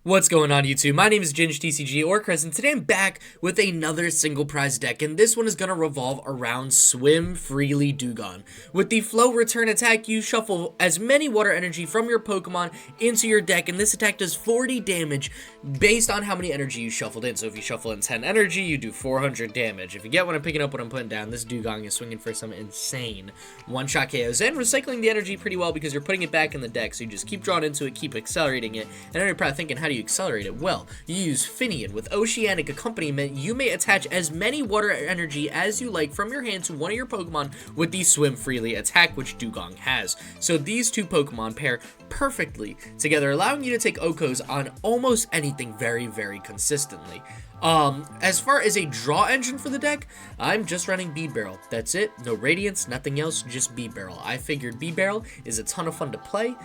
What's going on YouTube? My name is ginj-tcg or Chris, and today I'm back with another single prize deck, and this one is going to revolve around Swim Freely Dewgong. With the flow return attack, you shuffle as many water energy from your Pokemon into your deck, and this attack does 40 damage based on how many energy you shuffled in. So if you shuffle in 10 energy, you do 400 damage. If you get what I'm picking up, what I'm putting down, this Dewgong is swinging for some insane one-shot KOs and recycling the energy pretty well because you're putting it back in the deck, so you just keep drawing into it, keep accelerating it, and then you're probably thinking, how do you accelerate it? Well, you use Finneon. With Oceanic accompaniment, you may attach as many water energy as you like from your hand to one of your Pokemon with the Swim Freely attack, which Dewgong has. So these two Pokemon pair perfectly together, allowing you to take Okos on almost anything very, very consistently. As far as a draw engine for the deck, I'm just running Bibarel. That's it. No Radiance, nothing else, just Bibarel. I figured Bibarel is a ton of fun to play.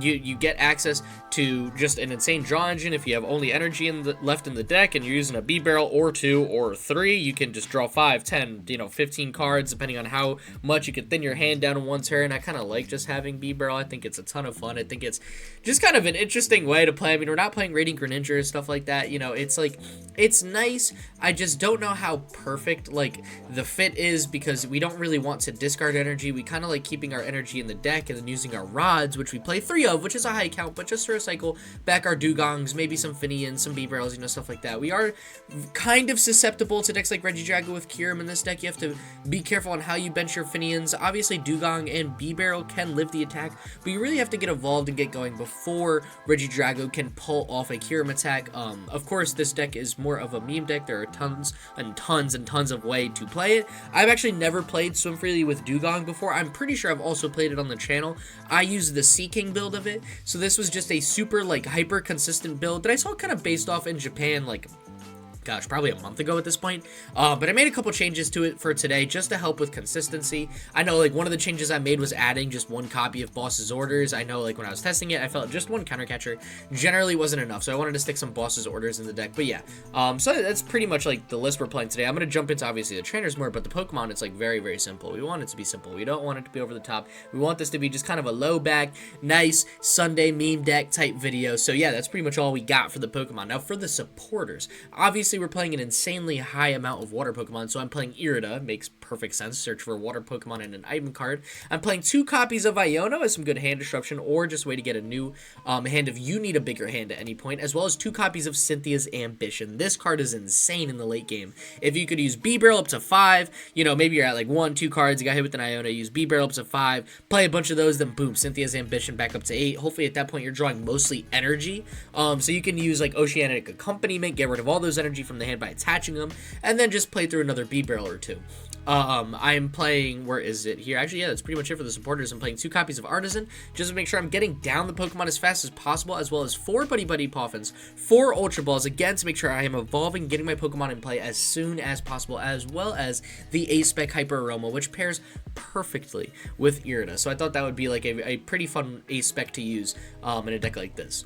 You get access to just an insane draw engine. If you have only energy left in the deck and you're using a Bibarel or 2 or 3, you can just draw 5, 10, 15 cards, depending on how much you can thin your hand down in one turn. I kind of like just having Bibarel. I think it's a ton of fun. I think it's just kind of an interesting way to play. I mean, we're not playing Radiant Greninja or stuff like that. It's like, it's nice. I just don't know how perfect like the fit is because we don't really want to discard energy. We kind of like keeping our energy in the deck and then using our rods, which we play 3 of, which is a high count, but just to recycle back our Dewgongs, maybe some Finneons, some Bibarels, stuff like that. We are kind of susceptible to decks like Regidrago with Kyurem in this deck. You have to be careful on how you bench your Finneons. Obviously, Dewgong and Bibarel can live the attack, but you really have to get evolved and get going before Regidrago can pull off a Kyurem attack. Of course, this deck is more of a meme deck. There are tons and tons and tons of ways to play it. I've actually never played Swim Freely with Dewgong before. I'm pretty sure I've also played it on the channel. I used the Sea King build of it, so this was just a super like hyper consistent build that I saw kind of based off in Japan like gosh, probably a month ago at this point, but I made a couple changes to it for today just to help with consistency. I know like one of the changes I made was adding just 1 copy of Boss's Orders. I know like when I was testing it, I felt just 1 counter catcher generally wasn't enough, so I wanted to stick some Boss's Orders in the deck. But yeah, so that's pretty much like the list we're playing today. I'm going to jump into obviously the trainers more, but the Pokemon, it's like very, very simple. We want it to be simple. We don't want it to be over the top. We want this to be just kind of a low back, nice Sunday meme deck type video. So yeah, that's pretty much all we got for the Pokemon. Now for the supporters, obviously we're playing an insanely high amount of water Pokemon, so I'm playing Irida. Makes perfect sense. Search for a water Pokemon and an item card. I'm playing 2 copies of Iono as some good hand disruption, or just way to get a new hand if you need a bigger hand at any point, as well as 2 copies of Cynthia's Ambition. This card is insane in the late game. If you could use Bibarel up to 5, maybe you're at like 1, 2 cards, you got hit with an Iono, use Bibarel up to 5, play a bunch of those, then boom, Cynthia's Ambition back up to 8. Hopefully at that point you're drawing mostly energy, so you can use like Oceanic accompaniment, get rid of all those energy from the hand by attaching them, and then just play through another Bibarel or 2. I'm playing, where is it here? Actually, yeah, that's pretty much it for the supporters. I'm playing 2 copies of Artazon, just to make sure I'm getting down the Pokemon as fast as possible, as well as 4 Buddy-Buddy Poffins, 4 Ultra Balls, again, to make sure I am evolving, getting my Pokemon in play as soon as possible, as well as the A-Spec Hyper Aroma, which pairs perfectly with Irida. So I thought that would be like a pretty fun A-Spec to use in a deck like this.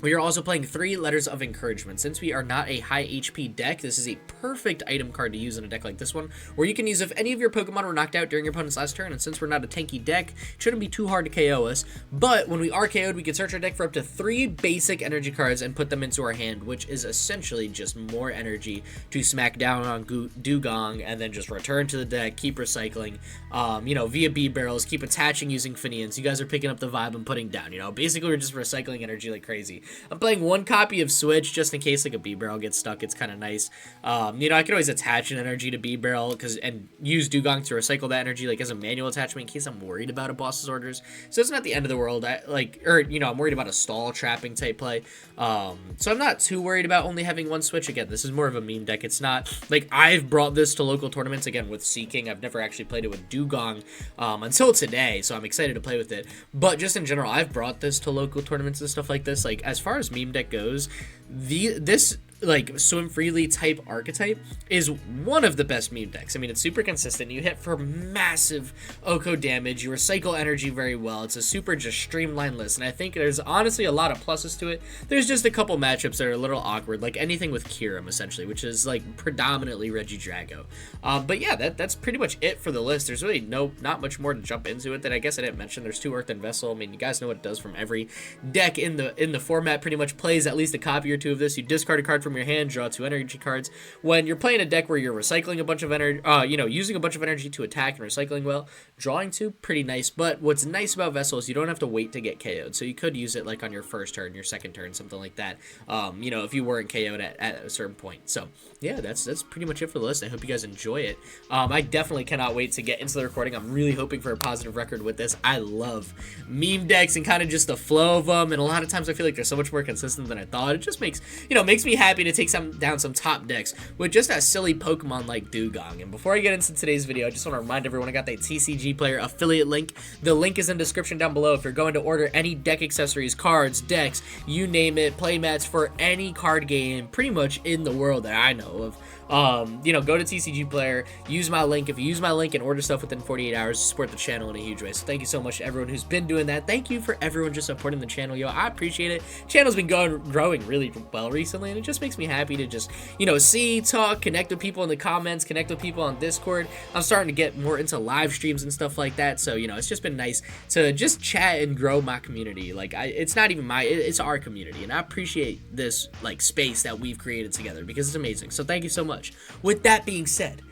We are also playing 3 Letters of Encouragement. Since we are not a high HP deck, this is a perfect item card to use in a deck like this one, where you can use if any of your Pokemon were knocked out during your opponent's last turn, and since we're not a tanky deck, it shouldn't be too hard to KO us, but when we are KO'd, we can search our deck for up to 3 basic energy cards and put them into our hand, which is essentially just more energy to smack down on Dewgong, and then just return to the deck, keep recycling, via Bibarels, keep attaching using Finneons. You guys are picking up the vibe I'm putting down, basically we're just recycling energy like crazy. I'm playing 1 copy of Switch just in case like a Bibarel gets stuck. It's kind of nice. I can always attach an energy to Bibarel and use Dewgong to recycle that energy like as a manual attachment in case I'm worried about a Boss's Orders. So it's not the end of the world. I'm worried about a stall trapping type play. So I'm not too worried about only having 1 Switch. Again, this is more of a meme deck. It's not like I've brought this to local tournaments again with Sea King. I've never actually played it with Dewgong until today, so I'm excited to play with it. But just in general, I've brought this to local tournaments and stuff like this. Like as far as meme deck goes, this like swim freely type archetype is one of the best meme decks. I mean, it's super consistent. You hit for massive Oko damage. You recycle energy very well. It's a super just streamlined list, and I think there's honestly a lot of pluses to it. There's just a couple matchups that are a little awkward, like anything with Kyurem essentially, which is like predominantly Regidrago. But yeah, that's pretty much it for the list. There's really not much more to jump into it. That I guess I didn't mention. There's 2 Earthen Vessel. I mean, you guys know what it does from every deck in the format. Pretty much plays at least a copy or 2 of this. You discard a card from your hand, draw 2 energy cards. When you're playing a deck where you're recycling a bunch of energy, using a bunch of energy to attack and recycling well, drawing 2, pretty nice. But what's nice about Vessel is you don't have to wait to get KO'd. So you could use it like on your first turn, your second turn, something like that. If you weren't KO'd at a certain point. So yeah, that's pretty much it for the list. I hope you guys enjoy it. I definitely cannot wait to get into the recording. I'm really hoping for a positive record with this. I love meme decks and kind of just the flow of them, and a lot of times I feel like they're so much more consistent than I thought. It just makes me happy to take down some top decks with just a silly Pokemon like Dewgong. And before I get into today's video, I just want to remind everyone I got that TCG player affiliate link. The link is in the description down below if you're going to order any deck accessories, cards, decks, you name it, playmats for any card game pretty much in the world that I know of. Go to TCG Player, use my link. If you use my link and order stuff within 48 hours, support the channel in a huge way. So thank you so much to everyone who's been doing that. Thank you for everyone just supporting the channel, yo. I appreciate it. Channel's been growing really well recently, and it just makes me happy to just, see, talk, connect with people in the comments, connect with people on Discord. I'm starting to get more into live streams and stuff like that. So, it's just been nice to just chat and grow my community. Like, it's not even it's our community, and I appreciate this, like, space that we've created together because it's amazing. So thank you so much. With that being said,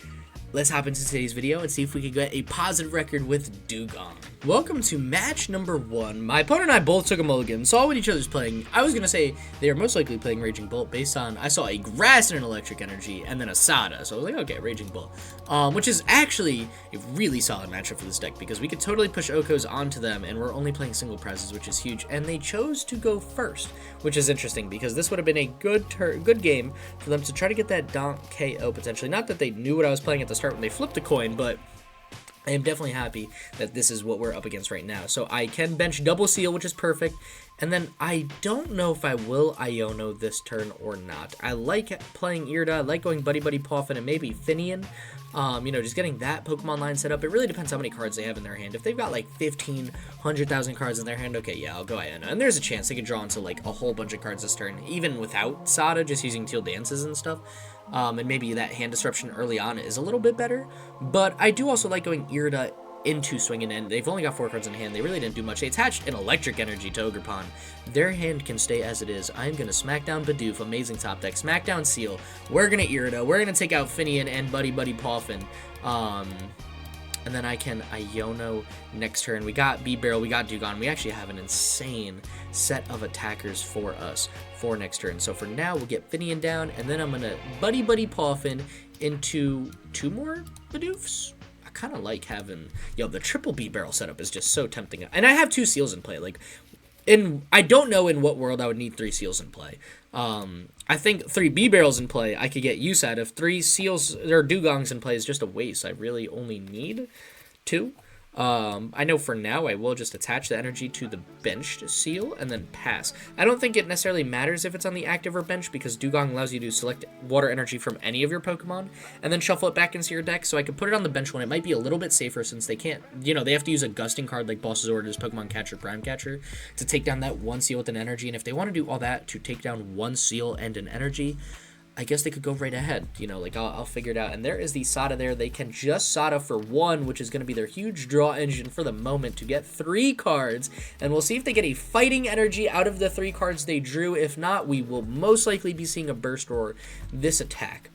let's hop into today's video and see if we can get a positive record with Dewgong. Welcome to match number 1. My opponent and I both took a mulligan, saw what each other's playing. I was going to say they are most likely playing Raging Bolt based on, I saw a Grass and an Electric Energy and then a Sada. So I was like, okay, Raging Bolt. Which is actually a really solid matchup for this deck because we could totally push Okos onto them and we're only playing single prizes, which is huge. And they chose to go first, which is interesting because this would have been a good game for them to try to get that Donk KO potentially. Not that they knew what I was playing at the start when they flipped the coin, but I am definitely happy that this is what we're up against right now. So I can bench double Seel, which is perfect. And then I don't know if I will Iono this turn or not. I like playing Irida. I like going Buddy-Buddy Poffin and maybe Finneon. Just getting that Pokemon line set up. It really depends how many cards they have in their hand. If they've got like 1,100,000 cards in their hand, okay, yeah, I'll go Iono. And there's a chance they could draw into like a whole bunch of cards this turn, even without Sada, just using Teal Dances and stuff. And maybe that hand disruption early on is a little bit better. But I do also like going Irida into swinging in. They've only got 4 cards in hand. They really didn't do much. They attached an electric energy to Ogerpon. Their hand can stay as it is. I'm going to smack down Bidoof, amazing top deck. Smack down Seel. We're going to Irida. We're going to take out Finneon and Buddy-Buddy Poffin. And then I can Iono next turn. We got Bibarel, we got Dewgong. We actually have an insane set of attackers for us for next turn. So for now, we'll get Finneon down, and then I'm going to Buddy-Buddy Poffin into 2 more Bidoofs. I kind of like having, the triple Bibarel setup is just so tempting. And I have 2 Seals in play. Like, I don't know in what world I would need 3 Seals in play. I think 3 Bibarels in play I could get use out of. 3 Seals or Dewgongs in play is just a waste. I really only need 2. I know for now I will just attach the energy to the benched Seel and then pass. I don't think it necessarily matters if it's on the active or bench because Dewgong allows you to select water energy from any of your Pokemon and then shuffle it back into your deck, so I could put it on the bench when it might be a little bit safer since they can't, they have to use a gusting card like Boss's Orders, Pokemon Catcher, Prime Catcher to take down that 1 Seel with an energy, and if they want to do all that to take down 1 Seel and an energy, I guess they could go right ahead, I'll figure it out. And there is the Sada there. They can just Sada for 1, which is going to be their huge draw engine for the moment to get 3 cards. And we'll see if they get a fighting energy out of the 3 cards they drew. If not, we will most likely be seeing a Burst Roar this attack,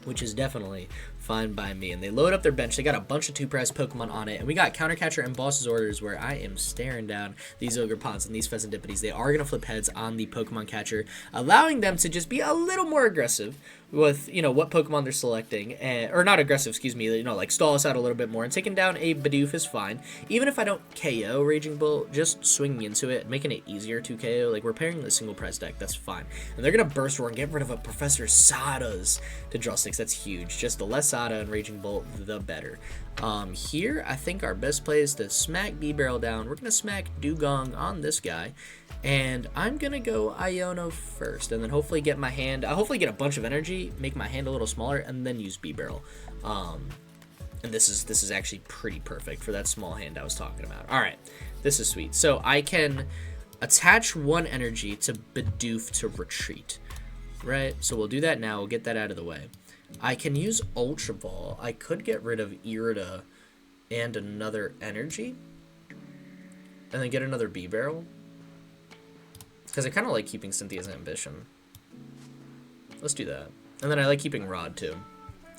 which is definitely fine by me. And they load up their bench. They got a bunch of 2-prize Pokemon on it. And we got Counter Catcher and Boss's Orders where I am staring down these Ogerpons and these Pheasantippities. They are going to flip heads on the Pokemon Catcher, allowing them to just be a little more aggressive with, what Pokemon they're selecting. Or not aggressive, excuse me, like stall us out a little bit more. And taking down a Bidoof is fine. Even if I don't KO Raging Bolt, just swinging into it, making it easier to KO. Like, we're pairing the single prize deck, that's fine. And they're going to Burst Roar and get rid of a Professor Sada's to draw 6. That's huge. Just the less Sada and Raging Bolt, the better. Here, I think our best play is to smack Bibarel down. We're going to smack Dewgong on this guy. And I'm gonna go Iono first, and then hopefully get my hand, hopefully get a bunch of energy, make my hand a little smaller, and then use Bibarel. And this is actually pretty perfect for that small hand I was talking about. All right, this is sweet. So I can attach one energy to Bidoof to retreat, right? So we'll do that now. We'll get that out of the way. I can use Ultra Ball. I could get rid of Irida and another energy, and then get another Bibarel, because I kind of like keeping Cynthia's Ambition. Let's do that. And then I like keeping Rod too.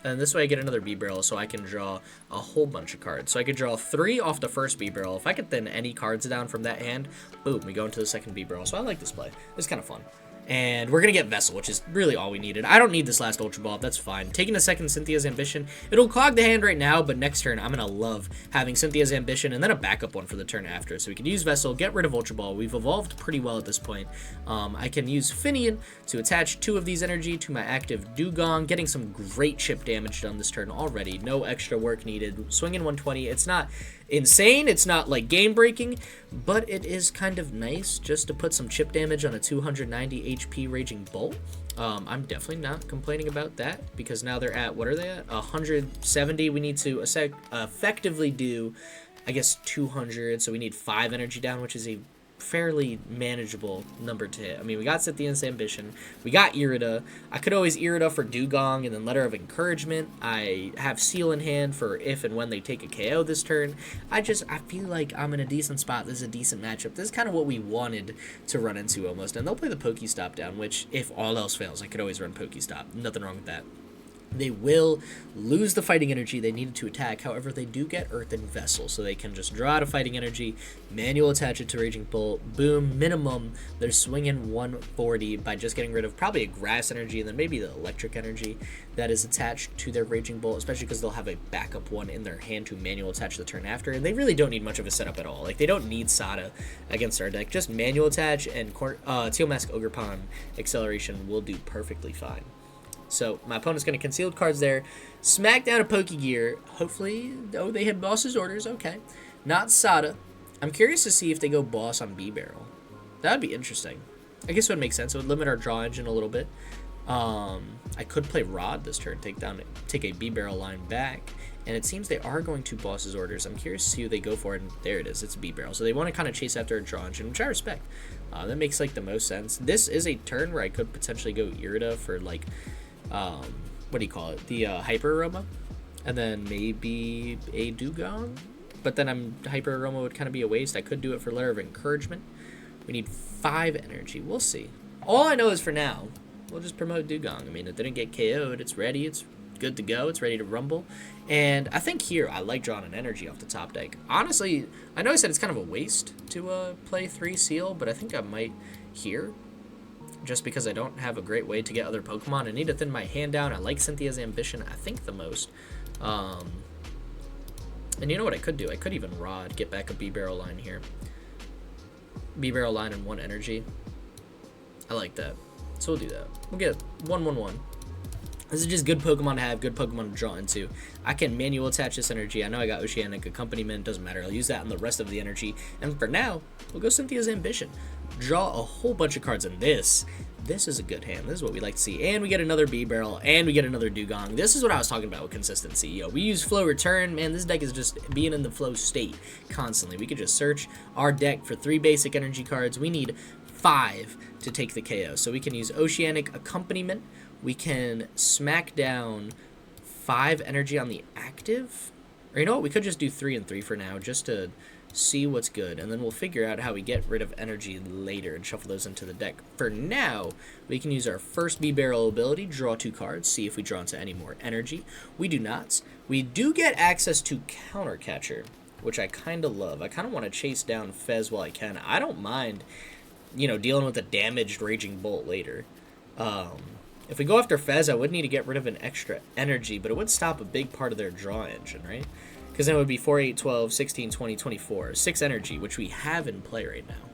And this way I get another Bibarel, so I can draw a whole bunch of cards. So I could draw 3 off the first Bibarel. If I get then any cards down from that hand, boom, we go into the second Bibarel. So I like this play. It's kind of fun. And we're going to get Vessel, which is really all we needed. I don't need this last Ultra Ball. That's fine. Taking a second Cynthia's Ambition. It'll clog the hand right now, but next turn, I'm going to love having Cynthia's Ambition and then a backup one for the turn after. So we can use Vessel, get rid of Ultra Ball. We've evolved pretty well at this point. I can use Finneon to attach 2 of these energy to my active Dewgong, getting some great chip damage done this turn already. No extra work needed. Swinging 120. It's not insane, it's not like game breaking, but it is kind of nice just to put some chip damage on a 290 HP Raging Bolt. I'm definitely not complaining about that, because now they're at, what are they at? 170. We need to effectively do, I guess, 200, so we need 5 energy down, which is a fairly manageable number to hit. I mean, we got Cynthia's Ambition, we got Irida. I could always Irida for Dewgong and then Letter of Encouragement. I have Seel in hand for if and when they take a KO this turn. I feel like I'm in a decent spot. This is a decent matchup. This is kind of what we wanted to run into almost. And they'll play the Pokestop down, which if all else fails, I could always run Pokestop. Nothing wrong with that. They will lose the fighting energy they needed to attack. However, they do get Earthen Vessel, so they can just draw out a fighting energy, manual attach it to Raging Bolt, boom, minimum. They're swinging 140 by just getting rid of probably a grass energy and then maybe the electric energy that is attached to their Raging Bolt, especially because they'll have a backup one in their hand to manual attach the turn after. And they really don't need much of a setup at all. Like, they don't need Sada against our deck. Just manual attach and Teal Mask Ogre Pond acceleration will do perfectly fine. So my opponent's going to concealed cards there, smack down a Pokegear. Hopefully, oh, they had boss's orders. Okay, not Sada. I'm curious to see if they go boss on Bibarel. That would be interesting. I guess it would make sense. It would limit our draw engine a little bit. I could play Rod this turn, take a Bibarel line back, and it seems they are going to boss's orders. I'm curious to see who they go for, and there it is. It's Bibarel. So they want to kind of chase after a draw engine, which I respect. That makes like the most sense. This is a turn where I could potentially go Irida for like, what do you call it? The Hyper Aroma, and then maybe a Dewgong. But then Hyper Aroma would kind of be a waste. I could do it for Letter of Encouragement. We need 5 energy. We'll see. All I know is for now, we'll just promote Dewgong. I mean, it didn't get KO'd. It's ready. It's good to go. It's ready to rumble. And I think here I like drawing an energy off the top deck. Honestly, I know I said it's kind of a waste to play 3 Seel, but I think I might here. Just because I don't have a great way to get other Pokemon. I need to thin my hand down. I like Cynthia's Ambition, I think, the most. And you know what I could do? I could even Rod, get back a Bibarel line here. Bibarel line and 1 energy. I like that. So we'll do that. We'll get 1/1/1. This is just good Pokemon to have, good Pokemon to draw into. I can manual attach this energy. I know I got Oceanic Accompaniment. Doesn't matter. I'll use that on the rest of the energy. And for now, we'll go Cynthia's Ambition. Draw a whole bunch of cards in this. This is a good hand. This is what we like to see. And we get another Bibarel, and we get another Dewgong. This is what I was talking about with consistency. Yo, we use Flow Return. Man, this deck is just being in the flow state constantly. We could just search our deck for 3 basic energy cards. We need 5 to take the KO. So we can use Oceanic Accompaniment. We can smack down 5 energy on the active. Or you know what? We could just do 3 and 3 for now, just to see what's good, and then we'll figure out how we get rid of energy later and shuffle those into the deck. For now, we can use our first Bibarel ability, draw 2 cards, see if we draw into any more energy. We do not. We do get access to Counter Catcher, which I kind of love. I kind of want to chase down Fez while I can. I don't mind, you know, dealing with a damaged Raging Bolt later. If we go after Fez, I would need to get rid of an extra energy, but it would stop a big part of their draw engine, right? Because then it would be 4, 8, 12, 16, 20, 24. 6 energy, which we have in play right now.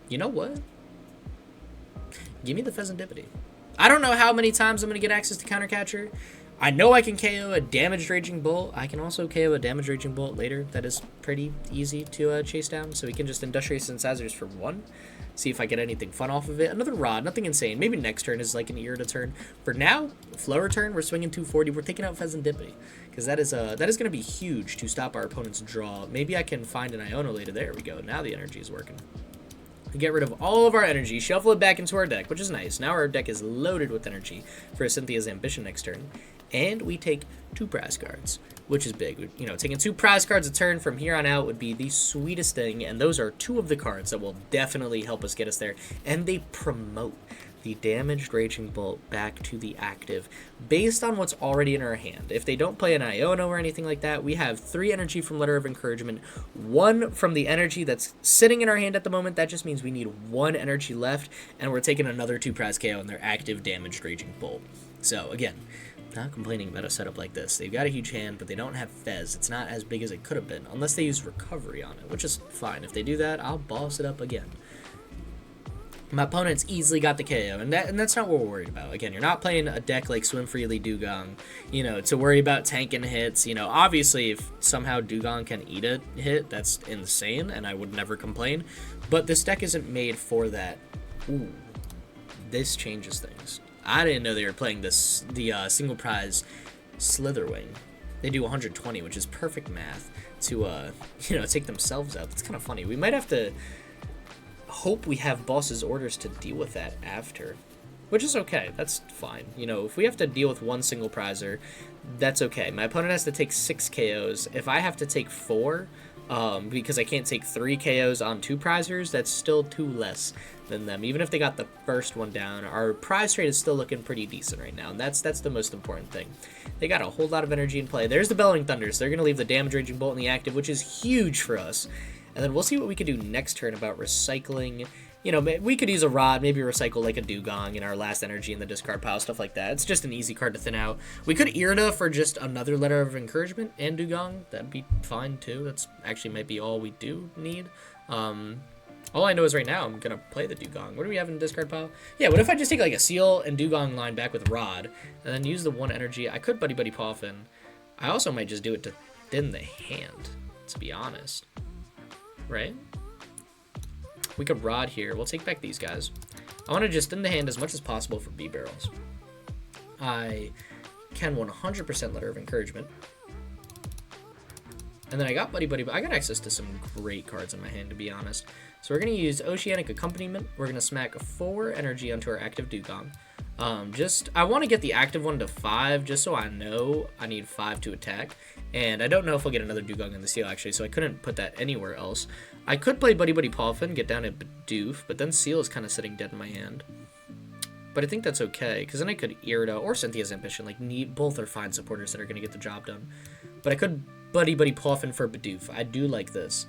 You know what? Give me the Pheasantipity. I don't know how many times I'm going to get access to Counter Catcher. I know I can KO a Damaged Raging Bolt. I can also KO a Damaged Raging Bolt later. That is pretty easy to chase down. So we can just Industrious Incisors for 1. See if I get anything fun off of it. Another Rod, nothing insane. Maybe next turn is like an Irida turn. For now, flow return, we're swinging 240. We're taking out Pheasantipity. Because that is going to be huge to stop our opponent's draw. Maybe I can find an Iono later. There we go. Now the energy is working. We get rid of all of our energy, shuffle it back into our deck, which is nice. Now our deck is loaded with energy for Cynthia's Ambition next turn. And we take 2 prize cards, which is big. You know, taking 2 prize cards a turn from here on out would be the sweetest thing. And those are 2 of the cards that will definitely help us get us there. And they promote the Damaged Raging Bolt back to the active based on what's already in our hand. If they don't play an Iono or anything like that, we have 3 energy from Letter of Encouragement, 1 from the energy that's sitting in our hand at the moment. That just means we need 1 energy left, and we're taking another 2 prize KO on their active Damaged Raging Bolt. So again, not complaining about a setup like this. They've got a huge hand, but they don't have Fez. It's not as big as it could have been, unless they use Recovery on it, which is fine. If they do that, I'll boss it up again. My opponent's easily got the KO, and that's not what we're worried about. Again, you're not playing a deck like Swim Freely Dewgong, you know, to worry about tanking hits. You know, obviously, if somehow Dewgong can eat a hit, that's insane, and I would never complain. But this deck isn't made for that. Ooh, this changes things. I didn't know they were playing the single prize Slitherwing. They do 120, which is perfect math to, you know, take themselves out. That's kind of funny. We might have to hope we have boss's orders to deal with that after, which is okay. That's fine. You know, if we have to deal with 1 single prizer, that's okay. My opponent has to take 6 KOs. If I have to take 4, because I can't take 3 KOs on 2 prizers, that's still 2 less than them. Even if they got the first one down, our prize trade is still looking pretty decent right now, and that's the most important thing. They got a whole lot of energy in play. There's the Bellowing Thunders. They're going to leave the Damage Raging Bolt in the active, which is huge for us. And then we'll see what we can do next turn about recycling. You know, we could use a Rod, maybe recycle like a Dewgong in our last energy in the discard pile, stuff like that. It's just an easy card to thin out. We could Irida for just another Letter of Encouragement and Dewgong. That'd be fine too. That's actually might be all we do need. All I know is right now I'm going to play the Dewgong. What do we have in the discard pile? Yeah, what if I just take like a Seel and Dewgong line back with Rod and then use the 1 energy? I could Buddy-Buddy Poffin. I also might just do it to thin the hand, to be honest. Right? We could Rod here. We'll take back these guys. I want to just thin the hand as much as possible for B-Barrels. I can 100% Letter of Encouragement. And then I got Buddy-Buddy. I got access to some great cards in my hand, to be honest. So we're going to use Oceanic Accompaniment. We're going to smack 4 energy onto our active Dewgong. I want to get the active one to 5, just so I know I need 5 to attack. And I don't know if we'll get another Dewgong in the Seel, actually, so I couldn't put that anywhere else. I could play Buddy-Buddy Poffin, get down at Bidoof, but then Seel is kind of sitting dead in my hand. But I think that's okay, because then I could Irida or Cynthia's Ambition. Like, both are fine supporters that are going to get the job done. But I could Buddy-Buddy Poffin for Bidoof. I do like this.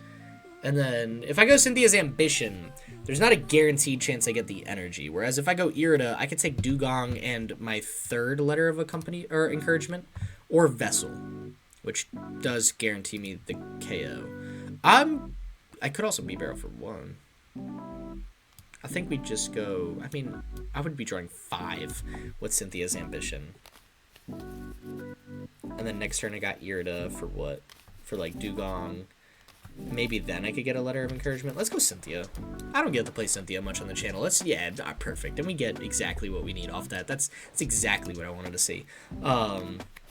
And then, if I go Cynthia's Ambition, there's not a guaranteed chance I get the energy. Whereas if I go Irida, I could take Dewgong and my 3rd Letter of Encouragement, or Vessel, which does guarantee me the KO. I could also Bibarel for 1. I think we just go, I mean, I would be drawing 5 with Cynthia's Ambition. And then next turn I got Irida for what? For like Dewgong. Maybe then I could get a Letter of Encouragement. Let's go Cynthia. I don't get to play Cynthia much on the channel. Yeah, perfect. And we get exactly what we need off that. That's exactly what I wanted to see.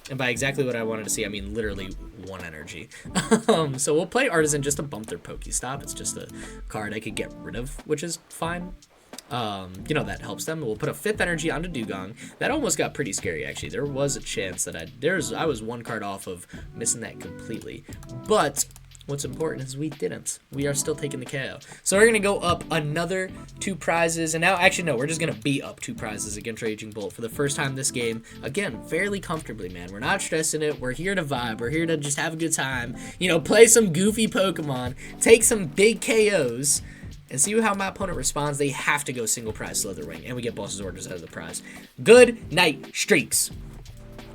And by exactly what I wanted to see, I mean literally 1 energy. So we'll play Artazon just to bump their Pokestop. It's just a card I could get rid of, which is fine. You know, that helps them. We'll put a 5th energy onto Dewgong. That almost got pretty scary, actually. There was a chance that I was 1 card off of missing that completely. But what's important is we didn't. We are still taking the KO. So we're going to go up another 2 prizes. And now, actually, no, we're just going to be up 2 prizes against Raging Bolt for the first time this game. Again, fairly comfortably, man. We're not stressing it. We're here to vibe. We're here to just have a good time. You know, play some goofy Pokemon. Take some big KOs. And see how my opponent responds. They have to go single prize Slitherwing. And we get boss's orders out of the prize. Good night, streaks.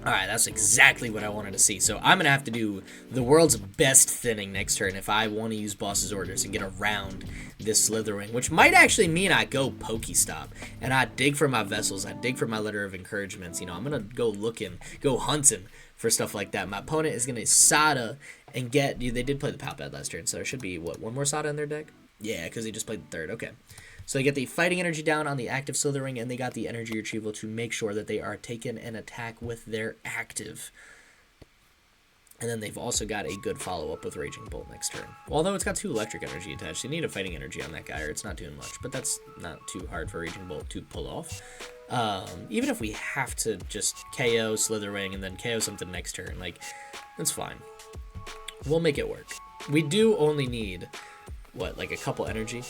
Alright, that's exactly what I wanted to see. So I'm going to have to do the world's best thinning next turn if I want to use Boss's Orders and get around this Slitherwing, which might actually mean I go Pokestop and I dig for my vessels, I dig for my Letter of Encouragements. You know, I'm going to go looking, go hunting for stuff like that. My opponent is going to Sada and get, they did play the PAL pad last turn, so there should be, what, one more Sada in their deck? Yeah, because they just played the third, okay. So they get the fighting energy down on the active Slitherwing, and they got the energy retrieval to make sure that they are taking an attack with their active. And then they've also got a good follow-up with Raging Bolt next turn. Although it's got 2 electric energy attached, you need a fighting energy on that guy, or it's not doing much. But that's not too hard for Raging Bolt to pull off. Even if we have to just KO Slitherwing and then KO something next turn, like, that's fine. We'll make it work. We do only need, what, like a couple energy?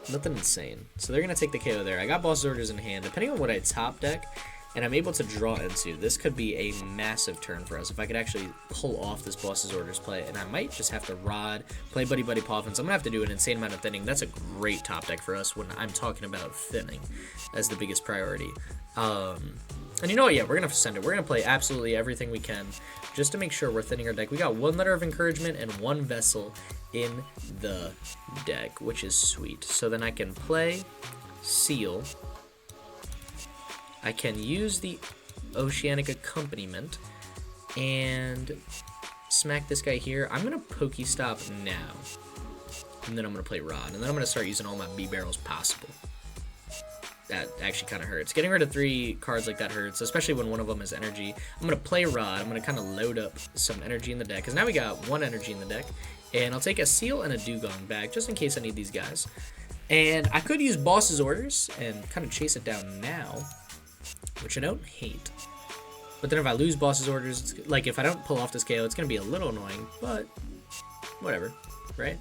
Nothing insane. So they're going to take the KO there. I got Boss's Orders in hand. Depending on what I top deck and I'm able to draw into, this could be a massive turn for us if I could actually pull off this Boss's Orders play. And I might just have to Rod, play Buddy-Buddy Poffin. So I'm going to have to do an insane amount of thinning. That's a great top deck for us when I'm talking about thinning as the biggest priority. And you know what? Yeah, we're going to send it. We're going to play absolutely everything we can just to make sure we're thinning our deck. We got 1 Letter of Encouragement and 1 Vessel in the deck, which is sweet. So then I can play Seel. I can use the Oceanic Accompaniment and smack this guy here. I'm going to Pokestop now. And then I'm going to play Rod. And then I'm going to start using all my Bibarels possible. That actually kind of hurts. Getting rid of 3 cards like that hurts, especially when one of them is energy. I'm going to play Rod. I'm going to kind of load up some energy in the deck, because now we got 1 energy in the deck. And I'll take a Seel and a Dewgong back, just in case I need these guys. And I could use Boss's Orders and kind of chase it down now, which I don't hate. But then if I lose Boss's Orders, like if I don't pull off this KO, it's going to be a little annoying, but whatever, right?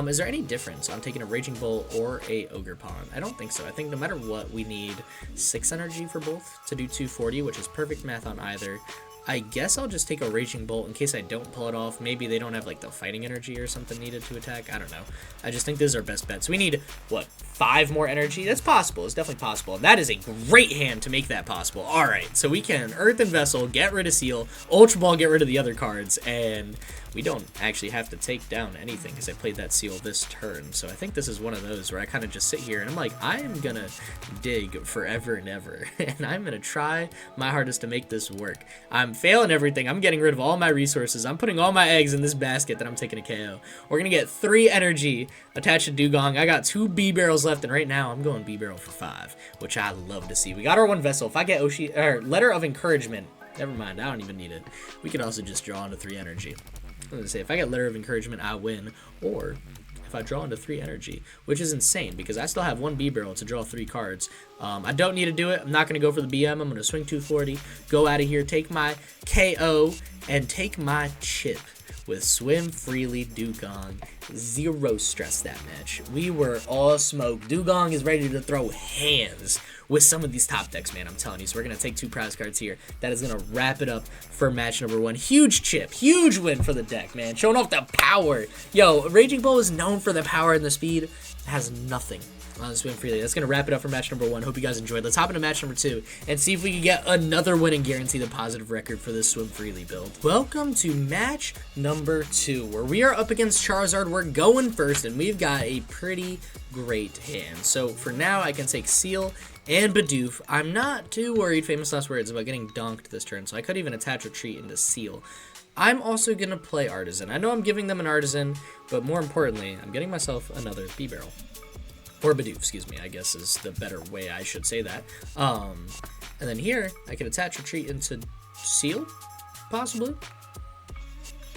Is there any difference on taking a Raging Bolt or a Ogre Pond? I don't think so. I think no matter what, we need 6 energy for both to do 240, which is perfect math on either. I guess I'll just take a Raging Bolt in case I don't pull it off. Maybe they don't have like the fighting energy or something needed to attack. I don't know. I just think this is our best bet. So we need, what, 5 more energy? That's possible. It's definitely possible. And that is a great hand to make that possible. All right, so we can Earthen Vessel, get rid of Seel, Ultra Ball, get rid of the other cards, and we don't actually have to take down anything because I played that Seel this turn. So I think this is one of those where I kind of just sit here and I'm like, I am going to dig forever and ever. And I'm going to try my hardest to make this work. I'm failing everything. I'm getting rid of all my resources. I'm putting all my eggs in this basket that I'm taking a KO. We're going to get 3 energy attached to Dewgong. I got 2 Bibarels left, and right now I'm going Bibarel for 5, which I love to see. We got our 1 Vessel. If I get Letter of Encouragement, never mind, I don't even need it. We could also just draw into 3 energy. I was going to say, if I get Letter of Encouragement, I win, or if I draw into 3 energy, which is insane because I still have 1 Bibarel to draw 3 cards. I don't need to do it. I'm not going to go for the BM. I'm going to swing 240, go out of here, take my KO, and take my chip with Swim Freely Dewgong. 0 stress that match. We were all smoked. Dewgong is ready to throw hands with some of these top decks, man. I'm telling you. So we're going to take 2 prize cards here. That is going to wrap it up for match number 1. Huge chip. Huge win for the deck, man. Showing off the power. Yo, Raging Bull is known for the power and the speed. It has nothing on Swim Freely. That's going to wrap it up for match number 1. Hope you guys enjoyed. Let's hop into match number 2 and see if we can get another win and guarantee the positive record for this Swim Freely build. Welcome to match number 2, where we are up against Charizard. We're going first, and we've got a pretty great hand. So for now, I can take Seel and Bidoof. I'm not too worried, famous last words, about getting donked this turn, so I could even attach Retreat into Seel. I'm also going to play Artazon. I know I'm giving them an Artazon, but more importantly, I'm getting myself another Bibarel. Or Bidoof, excuse me, I guess is the better way I should say that. And then here, I could attach Retreat into Seel, possibly.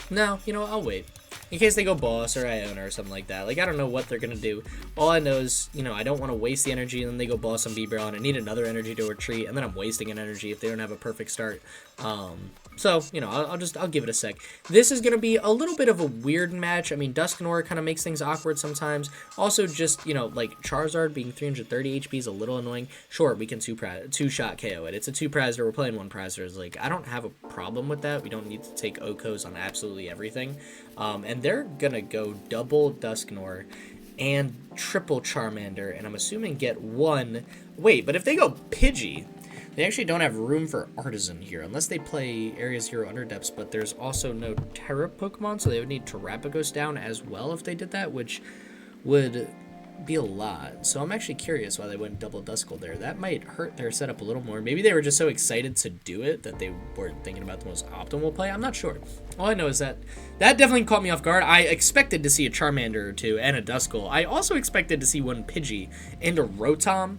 No, you know, I'll wait. In case they go Boss or Iono or something like that. Like, I don't know what they're going to do. All I know is, you know, I don't want to waste the energy, and then they go Boss on Bibarel, and I need another energy to retreat, and then I'm wasting an energy if they don't have a perfect start. So, you know, I'll give it a sec. This is going to be a little bit of a weird match. I mean, Dusknoir kind of makes things awkward sometimes. Also, just, you know, like, Charizard being 330 HP is a little annoying. Sure, we can two-shot KO it. It's a 2-prizer. We're playing 1-prizer. Like, I don't have a problem with that. We don't need to take Okos on absolutely everything. And they're going to go double Dusknoir and triple Charmander, and I'm assuming get 1. Wait, but if they go Pidgey, They actually don't have room for Artazon here, unless they play Area 0 Underdepths, but there's also no Terra Pokemon, so they would need Terapagos down as well if they did that, which would be a lot. So I'm actually curious why they went double Duskull there. That might hurt their setup a little more. Maybe they were just so excited to do it that they weren't thinking about the most optimal play. I'm not sure. All I know is that definitely caught me off guard. I expected to see a Charmander or two and a Duskull. I also expected to see one Pidgey and a Rotom.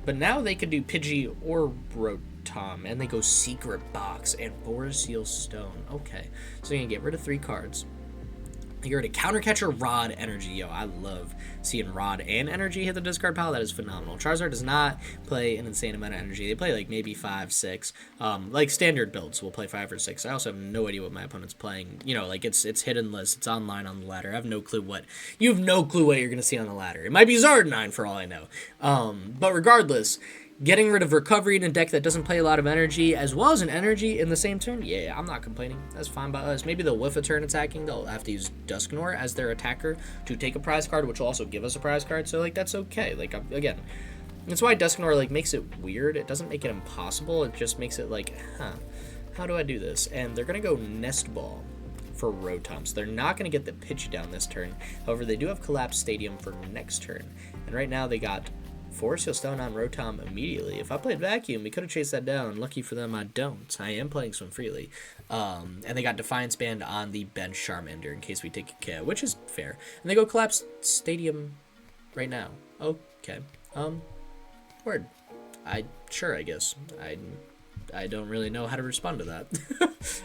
But now they could do Pidgey or Rotom, and they go Secret Box and 4 Seal Stone. Okay, so you're gonna get rid of 3 cards. You're at a Counter Catcher, Rod, Energy. Yo, I love seeing Rod and Energy hit the discard pile. That is phenomenal. Charizard does not play an insane amount of energy. They play like maybe 5, 6. Like standard builds will play 5 or 6. I also have no idea what my opponent's playing. You know, like it's hidden list. It's online on the ladder. I have no clue what. You have no clue what you're gonna see on the ladder. It might be Zardnine for all I know. But regardless, getting rid of Recovery in a deck that doesn't play a lot of energy, as well as an energy in the same turn, yeah, I'm not complaining. That's fine by us. Maybe they'll whiff a turn attacking. They'll have to use Dusknoir as their attacker to take a prize card, which will also give us a prize card. So, like, that's okay. Like, again, that's why Dusknoir, like, makes it weird. It doesn't make it impossible. It just makes it like, how do I do this? And they're going to go Nest Ball for Rotom. So they're not going to get the Pidgey down this turn. However, they do have Collapse Stadium for next turn. And right now they got 4 Seal Stone on Rotom immediately. If I played Vacuum, we could have chased that down. Lucky for them, I don't. I am playing Swim Freely. And they got Defiance Band on the bench Charmander in case we take a KO, which is fair. And they go Collapse Stadium right now. Okay. Word. Sure, I guess. I don't really know how to respond to that.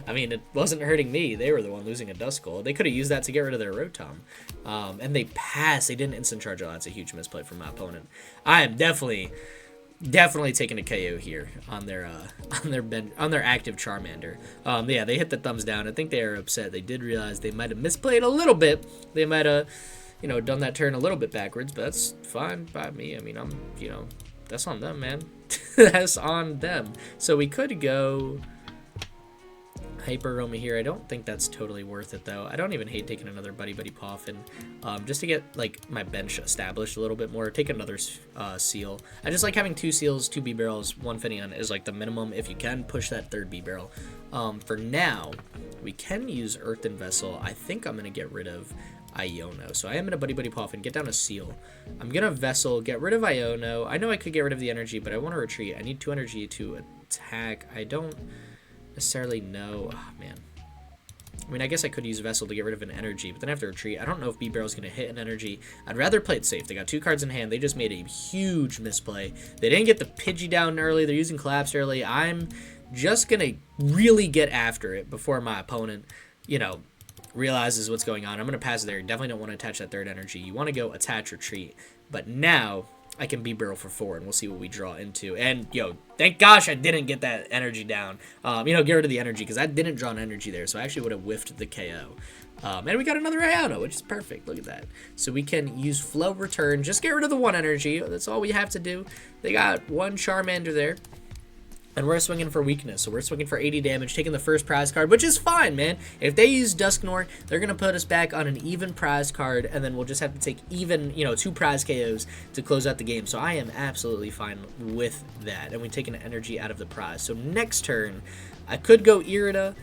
I mean, it wasn't hurting me. They were the one losing a Duskull. They could have used that to get rid of their Rotom. And they passed. They didn't instant charge. Oh, that's a huge misplay from my opponent. I am definitely taking a KO here on their active Charmander. Yeah, they hit the thumbs down. I think they are upset. They did realize they might have misplayed a little bit. They might have, done that turn a little bit backwards, but that's fine by me. I mean, that's on them, man. That's on them. So we could go Hyper Aroma here. I don't think that's totally worth it, though. I don't even hate taking another Buddy-Buddy Poffin, just to get, like, my bench established a little bit more. Take another Seal. I just like having 2 Seals, 2 Bibarels, 1 Finneon is, like, the minimum. If you can, push that 3rd Bibarel. For now, we can use Earthen Vessel. I think I'm going to get rid of Iono. So I am going to Buddy-Buddy Poffin, get down a Seal. I'm going to Vessel, get rid of Iono. I know I could get rid of the energy, but I want to retreat. I need 2 energy to attack. I don't necessarily know. Oh, man. I mean, I guess I could use Vessel to get rid of an energy, but then I have to retreat. I don't know if Bibarel's going to hit an energy. I'd rather play it safe. They got 2 cards in hand. They just made a huge misplay. They didn't get the Pidgey down early. They're using Collapse early. I'm just going to really get after it before my opponent, realizes what's going on. I'm going to pass there. Definitely don't want to attach that 3rd energy. You want to go attach, retreat. But now I can Bibarel for 4, and we'll see what we draw into. And, thank gosh I didn't get that energy down. Get rid of the energy, because I didn't draw an energy there, so I actually would have whiffed the KO. And we got another Iono, which is perfect. Look at that. So we can use Flow Return. Just get rid of the 1 energy. That's all we have to do. They got 1 Charmander there. And we're swinging for weakness, so we're swinging for 80 damage, taking the first prize card, which is fine, man. If they use Dusknoir, they're going to put us back on an even prize card, and then we'll just have to take even, 2 prize KOs to close out the game. So I am absolutely fine with that, and we take an energy out of the prize. So next turn, I could go Irida.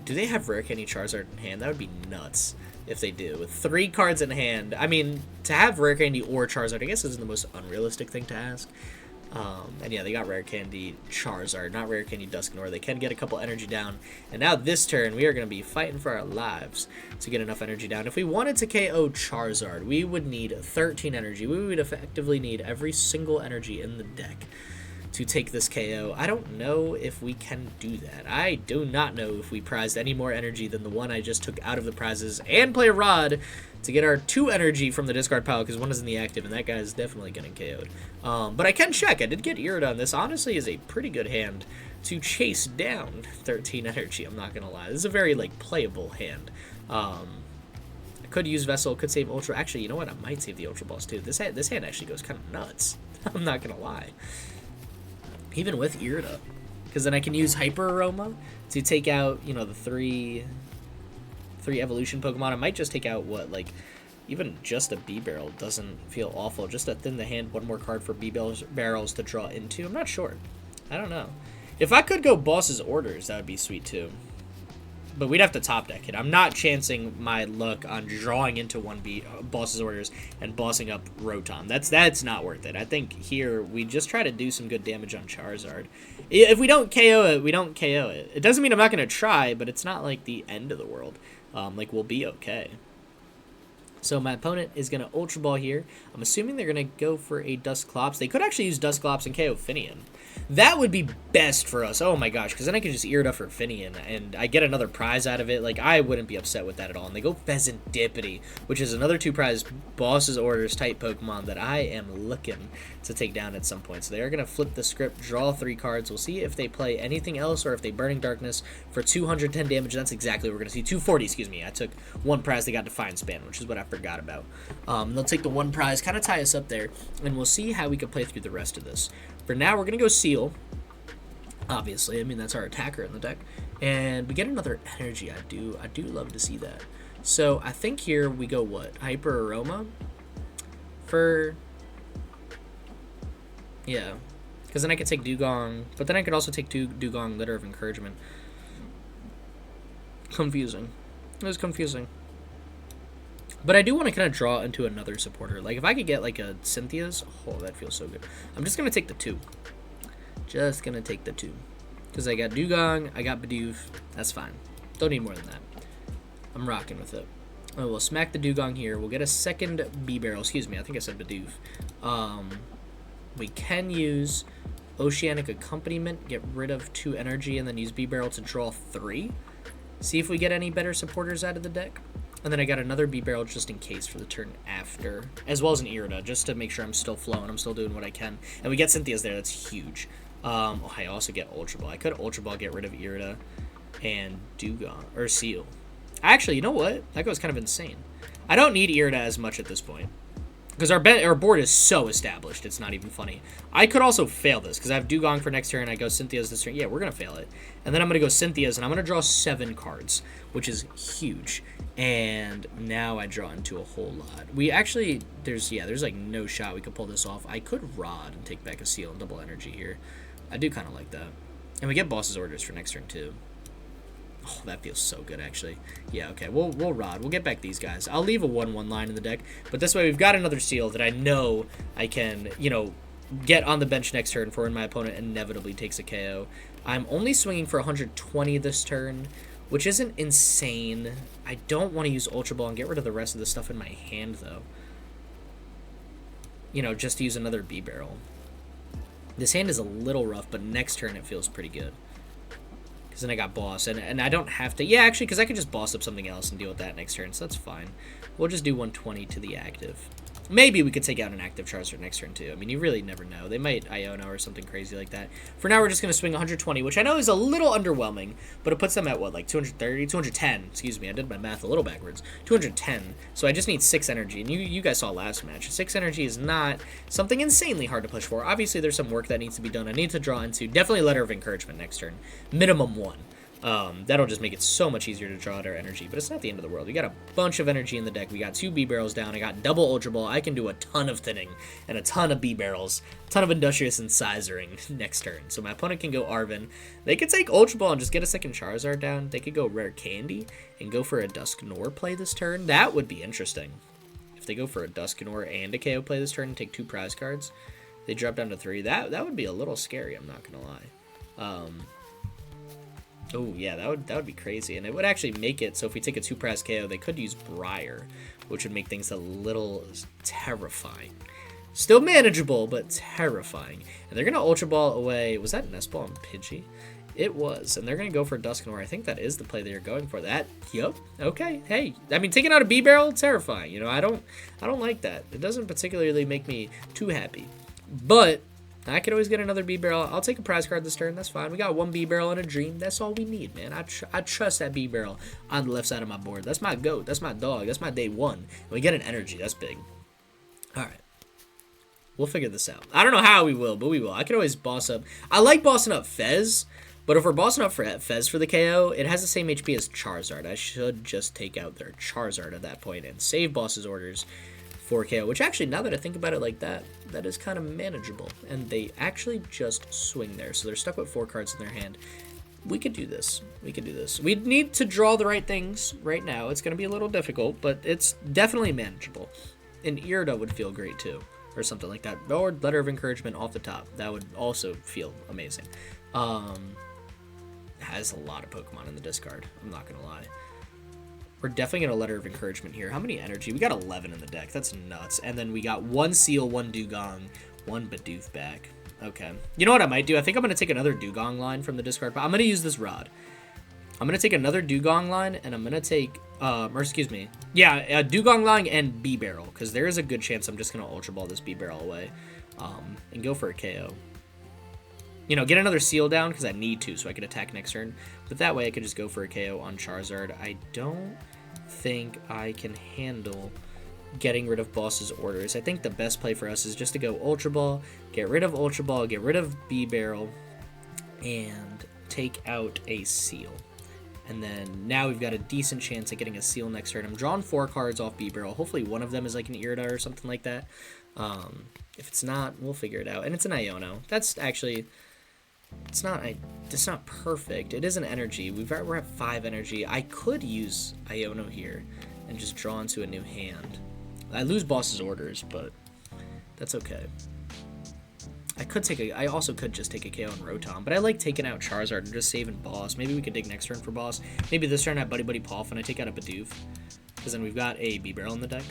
Do they have Rare Candy Charizard in hand? That would be nuts if they do. With 3 cards in hand, I mean, to have Rare Candy or Charizard, I guess isn't the most unrealistic thing to ask. And yeah, they got Rare Candy Charizard, not Rare Candy Dusknoir. They can get a couple energy down. And now this turn, we are going to be fighting for our lives to get enough energy down. If we wanted to KO Charizard, we would need 13 energy. We would effectively need every single energy in the deck to take this KO. I don't know if we can do that. I do not know if we prized any more energy than the 1 I just took out of the prizes, and play a Rod to get our 2 energy from the discard pile, because 1 is in the active, and that guy is definitely getting KO'd. But I can check. I did get Irida on this. Honestly, is a pretty good hand to chase down 13 energy. I'm not going to lie. This is a very, playable hand. I could use Vessel, could save Ultra. Actually, you know what? I might save the Ultra Balls, too. This hand actually goes kind of nuts. I'm not going to lie. Even with Irida. Because then I can use Hyper Aroma to take out, the 3 evolution Pokemon. I might just take out, even just a Bibarel doesn't feel awful. Just to thin the hand, one more card for Bibarels to draw into. I'm not sure. I don't know. If I could go Boss's Orders, that would be sweet too. But we'd have to top deck it. I'm not chancing my luck on drawing into one Boss's Orders and bossing up Rotom. That's not worth it. I think here we just try to do some good damage on Charizard. If we don't KO it, we don't KO it. It doesn't mean I'm not going to try, but it's not like the end of the world. Like, we'll be okay. So my opponent is going to Ultra Ball here. I'm assuming they're going to go for a Dusclops. They could actually use Dusclops and KO Finneon. That would be best for us. Oh my gosh, because then I can just Irida for Finneon, and I get another prize out of it. Like, I wouldn't be upset with that at all. And they go Pheasantipity, which is another 2-prize Boss's Orders type Pokemon that I am looking to take down at some point. So they are going to flip the script, draw 3 cards. We'll see if they play anything else or if they Burning Darkness for 210 damage. That's exactly what we're going to see. 240, excuse me. I took 1 prize. They got Defiant Span, which is what I forgot about. They'll take the 1 prize, kind of tie us up there, and we'll see how we can play through the rest of this. For now, we're going to go Seel. Obviously, I mean, that's our attacker in the deck. And we get another energy. I do love to see that. So I think here we go what? Hyper Aroma for... Yeah. Because then I could take Dewgong, but then I could also take Dewgong Letter of Encouragement. Confusing. It was confusing. But I do want to kind of draw into another supporter. Like, if I could get, like, a Cynthia's, oh, that feels so good. I'm just going to take the 2. Just going to take the 2. Because I got Dewgong, I got Bidoof. That's fine. Don't need more than that. I'm rocking with it. Oh, we'll smack the Dewgong here. We'll get a second Bibarel. Excuse me, I think I said Bidoof. We can use Oceanic Accompaniment, get rid of 2 energy, and then use Bibarel to draw 3. See if we get any better supporters out of the deck. And then I got another Bibarel just in case for the turn after, as well as an Irida, just to make sure I'm still flowing, I'm still doing what I can. And we get Cynthia's there, that's huge. Oh, I also get Ultra Ball. I could Ultra Ball, get rid of Irida and Dewgong, or Seel. Actually, you know what? That goes kind of insane. I don't need Irida as much at this point. Because our board is so established, it's not even funny. I could also fail this, because I have Dewgong for next turn, I go Cynthia's this turn. Yeah, we're going to fail it. And then I'm going to go Cynthia's, and I'm going to draw 7 cards, which is huge. And now I draw into a whole lot. We actually, there's like no shot we could pull this off. I could Rod and take back a Seel and double energy here. I do kind of like that. And we get Boss's Orders for next turn, too. Oh, that feels so good, actually. Yeah, okay, we'll Rod. We'll get back these guys. I'll leave a 1/1 line in the deck, but this way we've got another Seel that I know I can, you know, get on the bench next turn for when my opponent inevitably takes a KO. I'm only swinging for 120 this turn, which isn't insane. I don't want to use Ultra Ball and get rid of the rest of the stuff in my hand, though. You know, just to use another Bibarel. This hand is a little rough, but next turn it feels pretty good. Because then I got Boss, and I don't have to... Yeah, actually, because I could just Boss up something else and deal with that next turn, so that's fine. We'll just do 120 to the active. Maybe we could take out an active Charizard next turn, too. I mean, you really never know. They might Iono or something crazy like that. For now, we're just going to swing 120, which I know is a little underwhelming, but it puts them at, what, like 230? 210, excuse me. I did my math a little backwards. 210, so I just need 6 energy, and you guys saw last match. 6 energy is not something insanely hard to push for. Obviously, there's some work that needs to be done. I need to draw into definitely Letter of Encouragement next turn. Minimum 1. That'll just make it so much easier to draw out our energy, but it's not the end of the world. We got a bunch of energy in the deck. We got 2 Bibarels down. I got double Ultra Ball. I can do a ton of thinning and a ton of Bibarels, a ton of Industrious Incisering next turn. So my opponent can go Arven. They could take Ultra Ball and just get a second Charizard down. They could go Rare Candy and go for a Dusknoir play this turn. That would be interesting. If they go for a Dusknoir and a KO play this turn and take 2 prize cards, they drop down to 3. That would be a little scary, I'm not going to lie. Oh, yeah, that would be crazy. And it would actually make it so if we take a 2-prize KO, they could use Briar, which would make things a little terrifying. Still manageable, but terrifying. And they're going to Ultra Ball away. Was that Nest Ball and Pidgey? It was. And they're going to go for Dusknoir. I think that is the play they're going for. That, yup, okay. Hey, I mean, taking out a Bibarel, terrifying. You know, I don't like that. It doesn't particularly make me too happy. But I could always get another Bibarel. I'll take a prize card this turn. That's fine. We got 1 Bibarel and a Dream. That's all we need, man. I trust that Bibarel on the left side of my board. That's my goat. That's my dog. That's my day 1. And we get an energy. That's big. All right. We'll figure this out. I don't know how we will, but we will. I could always boss up. I like bossing up Fez, But if we're bossing up for Fez for the KO, it has the same HP as Charizard. I should just take out their Charizard at that point and save boss's orders for KO, which actually, now that I think about it like that, that is kind of manageable. And they actually just swing there, so they're stuck with 4 cards in their hand. We could do this. We could do this. We need to draw the right things right now. It's going to be a little difficult, but it's definitely manageable. And Irida would feel great too, or something like that. Or Letter of Encouragement off the top. That would also feel amazing. Has a lot of Pokemon in the discard. I'm not going to lie. We're definitely going to Letter of Encouragement here. How many energy? We got 11 in the deck. That's nuts. And then we got 1 Seel, 1 Dewgong, 1 Bidoof back. Okay. You know what I might do? I think I'm going to take another Dewgong line from the discard. But I'm going to use this rod. I'm going to take another Dewgong line, and I'm going to take, or excuse me. Yeah, Dewgong line and Bibarel, because there is a good chance I'm just going to Ultra Ball this Bibarel away and go for a KO. You know, get another Seel down, because I need to, so I can attack next turn. But that way I could just go for a KO on Charizard. I don't think I can handle getting rid of boss's orders. I think the best play for us is just to go Ultra Ball, get rid of Ultra Ball, get rid of Bibarel, and take out a Seel. And then now we've got a decent chance at getting a Seel next turn. I'm drawing 4 cards off Bibarel. Hopefully one of them is like an Irida or something like that. If it's not, we'll figure it out. And it's an Iono. That's actually, it's not perfect. It is an energy. We're at 5 energy. I could use Iono here and just draw into a new hand. I lose boss's orders, but that's okay. I also could just take a KO on Rotom, but I like taking out Charizard and just saving boss. Maybe we could dig next turn for boss. Maybe this turn I have Buddy-Buddy Poffin, I take out a Bidoof, because then we've got a Bibarel in the deck.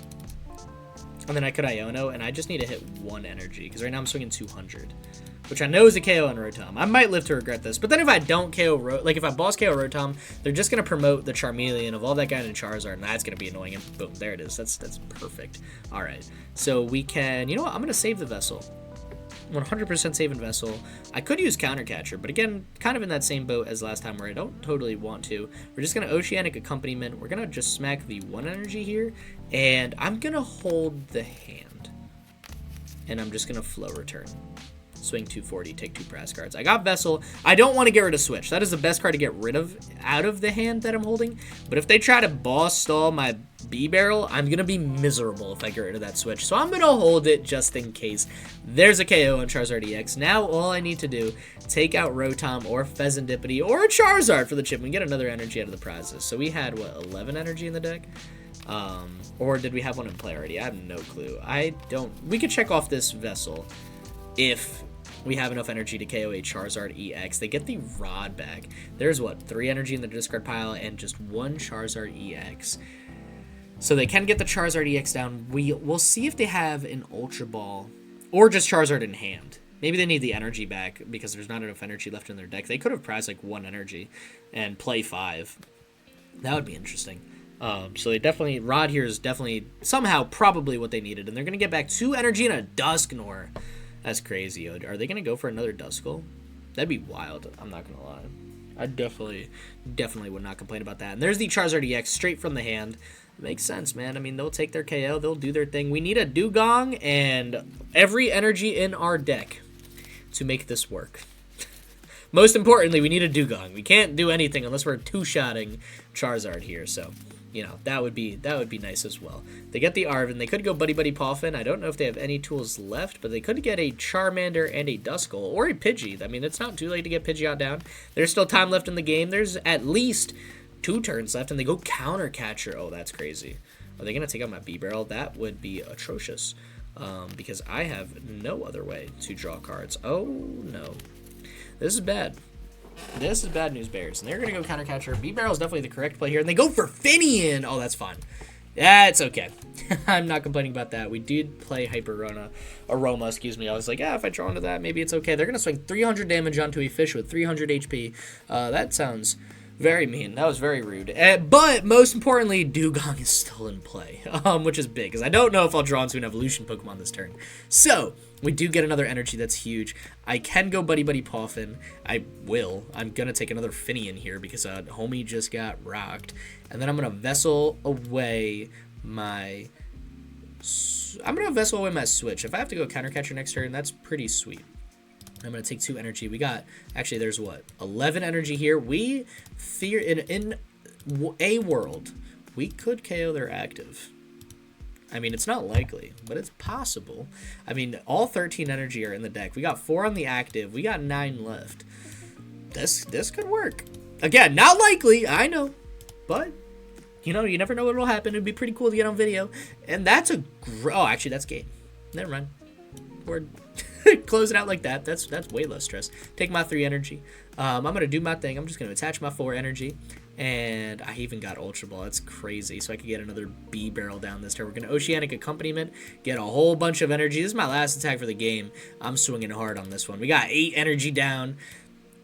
And then I could Iono, and I just need to hit 1 energy, because right now I'm swinging 200, which I know is a KO on Rotom. I might live to regret this, but then if I don't KO, if I boss KO Rotom, they're just going to promote the Charmeleon of all that guy in Charizard, and that's going to be annoying, and boom, there it is. That's perfect. All right, so we can, you know what, I'm going to save the Vessel. 100% saving Vessel. I could use Counter Catcher, but again, kind of in that same boat as last time where I don't totally want to. We're just going to Oceanic Accompaniment. We're going to just smack the 1 energy here, and I'm going to hold the hand. And I'm just going to Flow Return. Swing 240, take 2 prize cards. I got Vessel. I don't want to get rid of Switch. That is the best card to get rid of out of the hand that I'm holding. But if they try to boss stall my Bibarel, I'm going to be miserable if I get rid of that Switch. So I'm going to hold it just in case. There's a KO on Charizard EX. Now all I need to do, take out Rotom or Pheasantipity or a Charizard for the chip and get another energy out of the prizes. So we had, what, 11 energy in the deck? Or did we have one in play already? I have no clue. We could check off this Vessel if we have enough energy to KO a Charizard EX. They get the Rod back. There's, what, 3 energy in the discard pile and just 1 Charizard EX. So they can get the Charizard EX down. We'll see if they have an Ultra Ball or just Charizard in hand. Maybe they need the energy back because there's not enough energy left in their deck. They could have prized like 1 energy and play 5. That would be interesting. So they definitely, Rod here is definitely somehow probably what they needed. And they're going to get back 2 energy and a Dusknoir. That's crazy. Are they going to go for another Duskull? That'd be wild. I'm not going to lie. I definitely would not complain about that. And there's the Charizard EX straight from the hand. Makes sense, man. I mean, they'll take their KO. They'll do their thing. We need a Dewgong and every energy in our deck to make this work. Most importantly, we need a Dewgong. We can't do anything unless we're 2-shotting Charizard here. So, you know, that would be nice as well. They get the Arven. They could go Buddy-Buddy Poffin. I don't know if they have any tools left, but they could get a Charmander and a Duskull or a Pidgey. I mean, it's not too late to get Pidgeot down. There's still time left in the game. There's at least 2 turns left, and they go Counter Catcher. Oh, that's crazy. Are they going to take out my Bibarel? That would be atrocious because I have no other way to draw cards. Oh, no. This is bad. This is bad news, Bears. And they're going to go Counter Catcher. Bibarel is definitely the correct play here. And they go for Finneon. Oh, that's fine. That's okay. I'm not complaining about that. We did play Hyper Aroma, excuse me. I was like, yeah, if I draw into that, maybe it's okay. They're going to swing 300 damage onto a fish with 300 HP. That sounds very mean. That was very rude. But most importantly, Dewgong is still in play, which is big, because I don't know if I'll draw into an evolution Pokemon this turn. So, we do get another energy that's huge. I can go Buddy-Buddy Poffin. I will. I'm going to take another Finneon here because homie just got rocked. And then I'm going to Vessel away my Switch. If I have to go Counter Catcher next turn, that's pretty sweet. I'm going to take 2 energy. We got, actually, there's what? 11 energy here. We fear, in a world, we could KO their active. I mean, it's not likely, but it's possible. I mean, all 13 energy are in the deck. We got 4 on the active. We got 9 left. This could work. Again, not likely, I know. But, you know, you never know what will happen. It'd be pretty cool to get on video. And that's a... Oh, actually, that's game. Never mind. We're... Close it out like that. That's way less stress. Take my 3 energy. I'm going to do my thing. I'm just going to attach my 4 energy. And I even got Ultra Ball. That's crazy. So I could get another Bibarel down this turn. We're going to Oceanic Accompaniment. Get a whole bunch of energy. This is my last attack for the game. I'm swinging hard on this one. We got 8 energy down.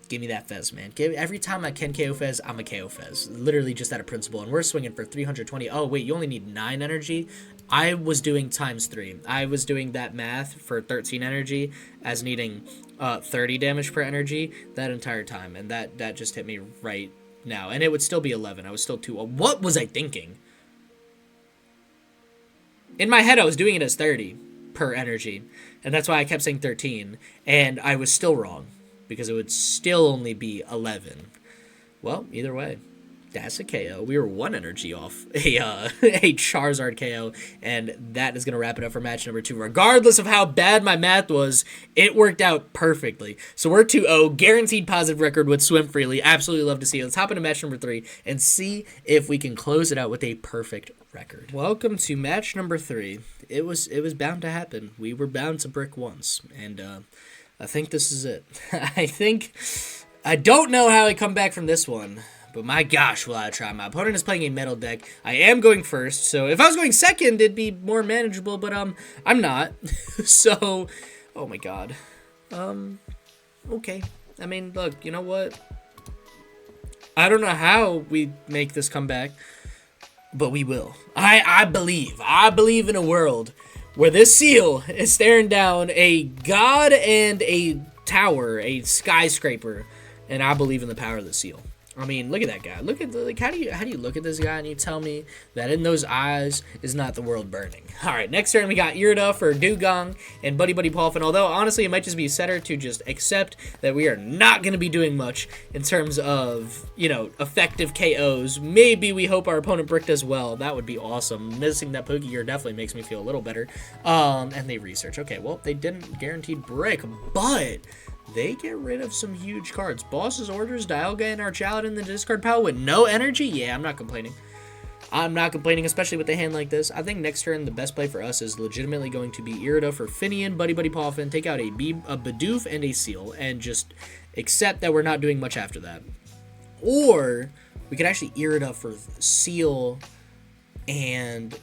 Give me that Fez, man. Every time I can KO Fez, I'm a KO Fez. Literally just out of principle. And we're swinging for 320. Oh, wait. You only need 9 energy? I was doing ×3. I was doing that math for 13 energy as needing 30 damage per energy that entire time. And that just hit me right now. And it would still be 11. I was still too... What was I thinking? In my head, I was doing it as 30 per energy. And that's why I kept saying 13. And I was still wrong. Because it would still only be 11. Well, either way. That's a KO. We were 1 energy off a Charizard KO, and that is going to wrap it up for match number 2. Regardless of how bad my math was, it worked out perfectly. So we're 2-0, guaranteed positive record with Swim Freely. Absolutely love to see it. Let's hop into match number 3 and see if we can close it out with a perfect record. Welcome to match number 3. It was bound to happen. We were bound to brick once, and I think this is it. I don't know how I come back from this one. But my gosh, will I try. My opponent is playing a metal deck. I am going first, so if I was going second, it'd be more manageable, but I'm not. So, oh my god. Okay. I mean, look, you know what? I don't know how we make this comeback, but we will. I believe in a world where this Seel is staring down a god and a tower, a skyscraper, and I believe in the power of the Seel. I mean, look at that guy. Look at how do you look at this guy and you tell me that in those eyes is not the world burning? All right, next turn we got Irida for Dewgong and Buddy-Buddy Poffin. Although honestly, it might just be better to just accept that we are not going to be doing much in terms of, you know, effective KOs. Maybe we hope our opponent bricked as well. That would be awesome. Missing that Pokegear definitely makes me feel a little better. And they research. Okay, well they didn't guarantee brick, but they get rid of some huge cards. Boss's Orders, Dialga, and Archalon in the discard pile with no energy? Yeah, I'm not complaining. I'm not complaining, especially with a hand like this. I think next turn, the best play for us is legitimately going to be Irida for Finneon, Buddy-Buddy Poffin, take out a Bidoof and a Seel, and just accept that we're not doing much after that. Or we could actually Irida for Seel and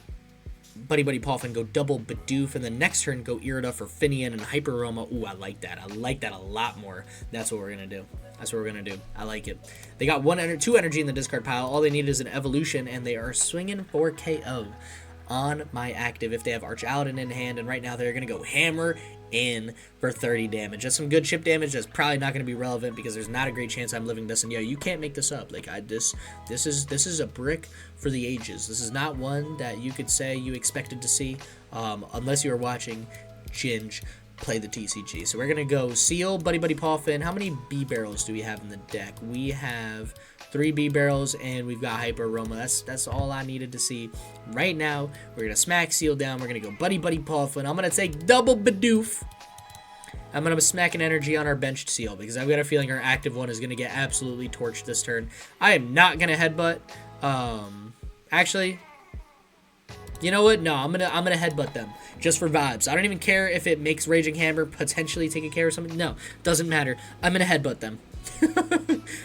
Buddy-Buddy Poffin, go double Bidoof, and then next turn go Irida for Finneon and Hyper Aroma. Ooh, I like that. I like that a lot more. That's what we're going to do. That's what we're going to do. I like it. They got 2 energy in the discard pile. All they need is an evolution, and they are swinging for KO on my active if they have Archalon in hand, and right now they're going to go hammer in for 30 damage. That's some good chip damage. That's probably not going to be relevant because there's not a great chance I'm living this, and yo, you can't make this up. Like, this is a brick for the ages. This is not one that you could say you expected to see unless you were watching Ginj play the TCG. So we're going to go Seel, Buddy-Buddy Poffin. How many Bibarels do we have in the deck? We have 3 Bibarels, and we've got Hyper Aroma. That's all I needed to see. Right now, we're going to smack Seel down. We're going to go Buddy-Buddy Poffin. I'm going to take double Bidoof. I'm going to be smacking energy on our benched Seel because I've got a feeling our active one is going to get absolutely torched this turn. I am not going to headbutt. Actually, you know what? No, I'm gonna headbutt them just for vibes. I don't even care if it makes Raging Hammer potentially take a care of something. No, doesn't matter. I'm gonna headbutt them.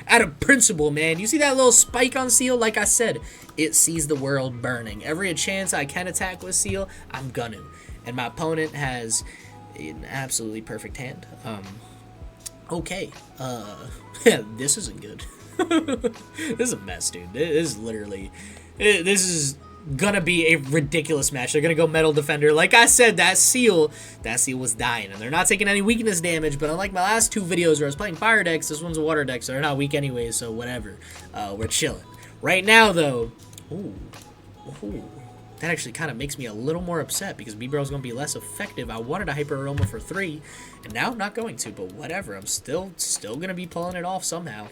Out of principle, man. You see that little spike on Seel? Like I said, it sees the world burning. Every chance I can attack with Seel, I'm gonna. And my opponent has an absolutely perfect hand. Okay. This isn't good. This is a mess, dude. This is literally... This is gonna be a ridiculous match. They're gonna go Metal Defender. Like I said, that Seel was dying, and they're not taking any weakness damage, but unlike my last 2 videos where I was playing fire decks, this one's a water deck, so they're not weak anyways, so whatever. We're chilling. Right now, though... Ooh. That actually kind of makes me a little more upset because Bibarel's going to be less effective. I wanted a Hyper Aroma for 3, and now I'm not going to, but whatever. I'm still going to be pulling it off somehow.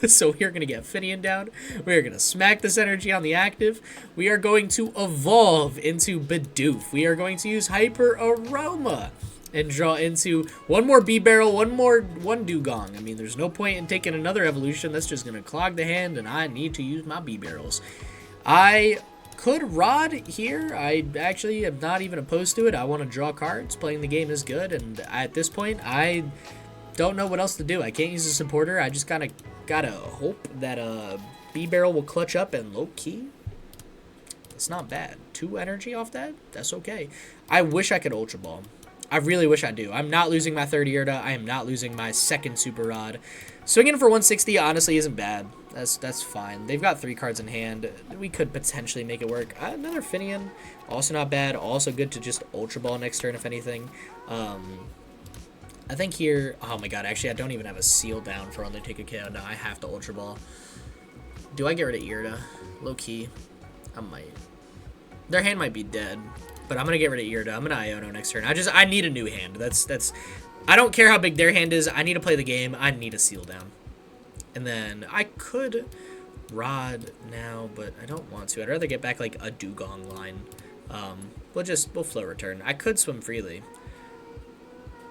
So we're going to get Finneon down. We're going to smack this energy on the active. We are going to evolve into Bidoof. We are going to use Hyper Aroma and draw into one more Bibarel, one Dewgong. I mean, there's no point in taking another evolution. That's just going to clog the hand, and I need to use my Bibarels. I could Rod here. I actually am not even opposed to it. I want to draw cards. Playing the game is good, and at this point, I don't know what else to do. I can't use a supporter. I just kind of gotta hope that Bibarel will clutch up, and low-key, it's not bad. 2 energy off that? That's okay. I wish I could Ultra Ball. I really wish I do. I'm not losing my 3rd Irida. I am not losing my 2nd Super Rod. Swinging for 160 honestly isn't bad. That's fine. They've got 3 cards in hand. We could potentially make it work. Another Finneon, also not bad. Also good to just Ultra Ball next turn if anything. I think here, oh my god, actually I don't even have a Seel down for only take a KO. No, I have to Ultra Ball. Do I get rid of Irida? Low key, I might. Their hand might be dead, but I'm gonna get rid of Irida. I'm gonna Iono next turn. I need a new hand. That's. I don't care how big their hand is. I need to play the game. I need a Seel down. And then I could Rod now, but I don't want to. I'd rather get back like a Dewgong line. We'll flow return. I could swim freely.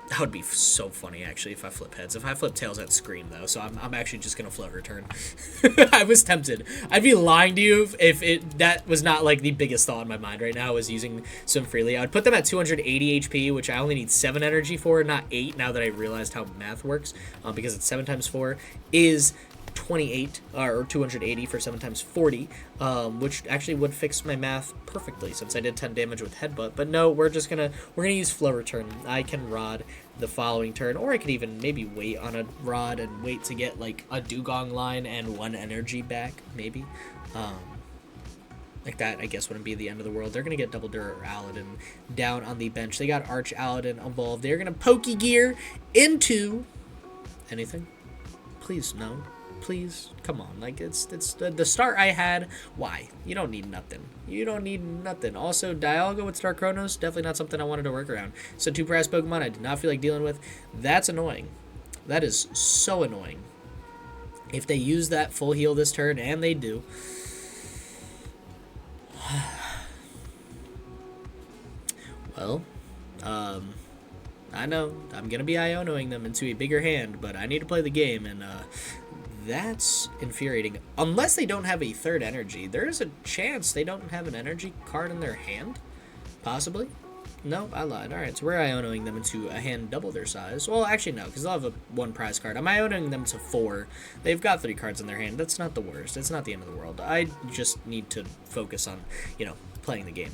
That would be so funny, actually, if I flip heads. If I flip tails, I'd scream, though, so I'm actually just going to float return. I was tempted. I'd be lying to you if that was not, like, the biggest thought in my mind right now, was using Swim Freely. I would put them at 280 HP, which I only need 7 energy for, not 8, now that I realized how math works, because it's 7 times 4 is 28, or 280 for 7 times 40, which actually would fix my math perfectly since I did 10 damage with Headbutt. But no, we're gonna use Flow Return. I can Rod the following turn, or I could even maybe wait on a Rod and wait to get like a Dewgong line and 1 energy back, maybe. Like that, I guess, wouldn't be the end of the world. They're gonna get Double Dur Aladdin down on the bench. They got Arch Aladdin involved. They're gonna Pokegear into anything. Please, no. Please, come on. Like, it's the start I had. Why? You don't need nothing. You don't need nothing. Also, Dialga with Star Chronos, definitely not something I wanted to work around. So 2 prize Pokemon I did not feel like dealing with. That's annoying. That is so annoying. If they use that full heal this turn, and they do. Well, I know I'm gonna be Ionoing them into a bigger hand, but I need to play the game, and that's infuriating. Unless they don't have a 3rd energy, there is a chance they don't have an energy card in their hand, possibly. No, I lied. All right, so we're Ionoing them into a hand double their size. Well, actually no, because they'll have a 1 prize card. I'm Ionoing them to 4. They've got 3 cards in their hand. That's not the worst. It's not the end of the world. I just need to focus on, you know, playing the game.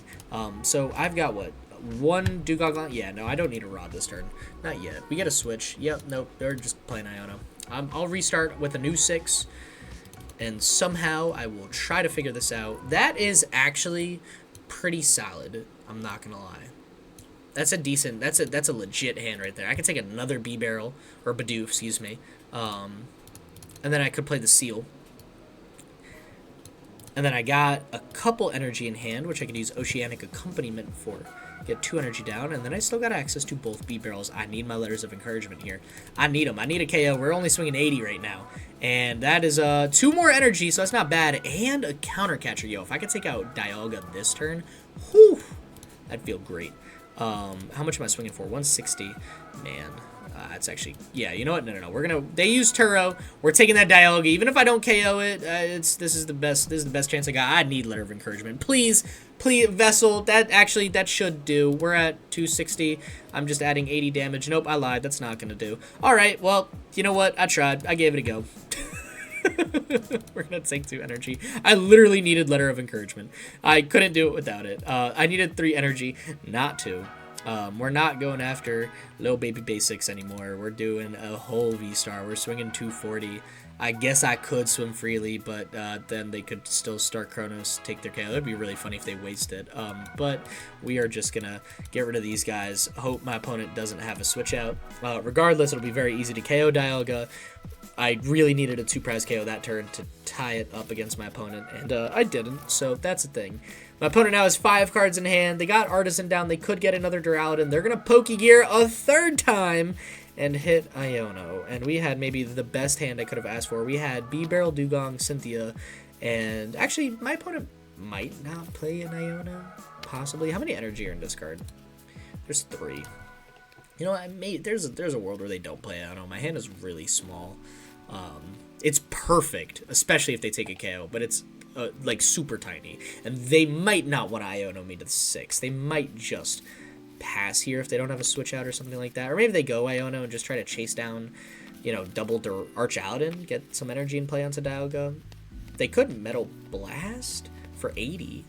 So I've got what? 1 Dewgong? Yeah, no, I don't need a Rod this turn. Not yet. We get a switch. Yep, nope, they're just playing Iono. I'll restart with a new 6, and somehow I will try to figure this out. That is actually pretty solid. I'm not gonna lie. That's a decent. That's a legit hand right there. I could take another Bibarel or Bidoof, excuse me, and then I could play the Seel. And then I got a couple energy in hand, which I could use Oceanic Accompaniment for. Get 2 energy down, and then I still got access to both Bibarels. I need my Letters of Encouragement here. I need them. I need a KO. We're only swinging 80 right now. And that is 2 more energy, so that's not bad. And a Counter Catcher. Yo, if I could take out Dialga this turn, whew, that'd feel great. How much am I swinging for? 160. Man. It's actually, yeah, you know what? No. They use Turo. We're taking that Dialga. Even if I don't KO it, this is the best chance I got. I need Letter of Encouragement. Please, Vessel. That should do. We're at 260. I'm just adding 80 damage. Nope, I lied. That's not gonna do. All right, well, you know what? I tried. I gave it a go. We're gonna take 2 energy. I literally needed Letter of Encouragement. I couldn't do it without it. I needed 3 energy, not 2. We're not going after Little Baby Basics anymore. We're doing a whole V-Star. We're swinging 240. I guess I could swim freely, but then they could still start Chronos, take their KO. That'd be really funny if they waste it. But we are just going to get rid of these guys. Hope my opponent doesn't have a switch out. Regardless, it'll be very easy to KO Dialga. I really needed a 2 prize KO that turn to tie it up against my opponent, and I didn't, so that's a thing. My opponent now has 5 cards in hand. They got Artazon down. They could get another Duraludon. They're going to Pokegear a 3rd time and hit Iono. And we had maybe the best hand I could have asked for. We had Bibarel, Dewgong, Cynthia, and actually my opponent might not play an Iono, possibly. How many energy are in this card? There's 3. You know, there's a world where they don't play Iono. My hand is really small. It's perfect, especially if they take a KO, but it's like super tiny, and they might not want to Iono me to the 6. They might just pass here if they don't have a switch out or something like that, or maybe they go Iono and just try to chase down, you know, double Archaludon, get some energy and play onto Dialga. They could Metal Blast for 80.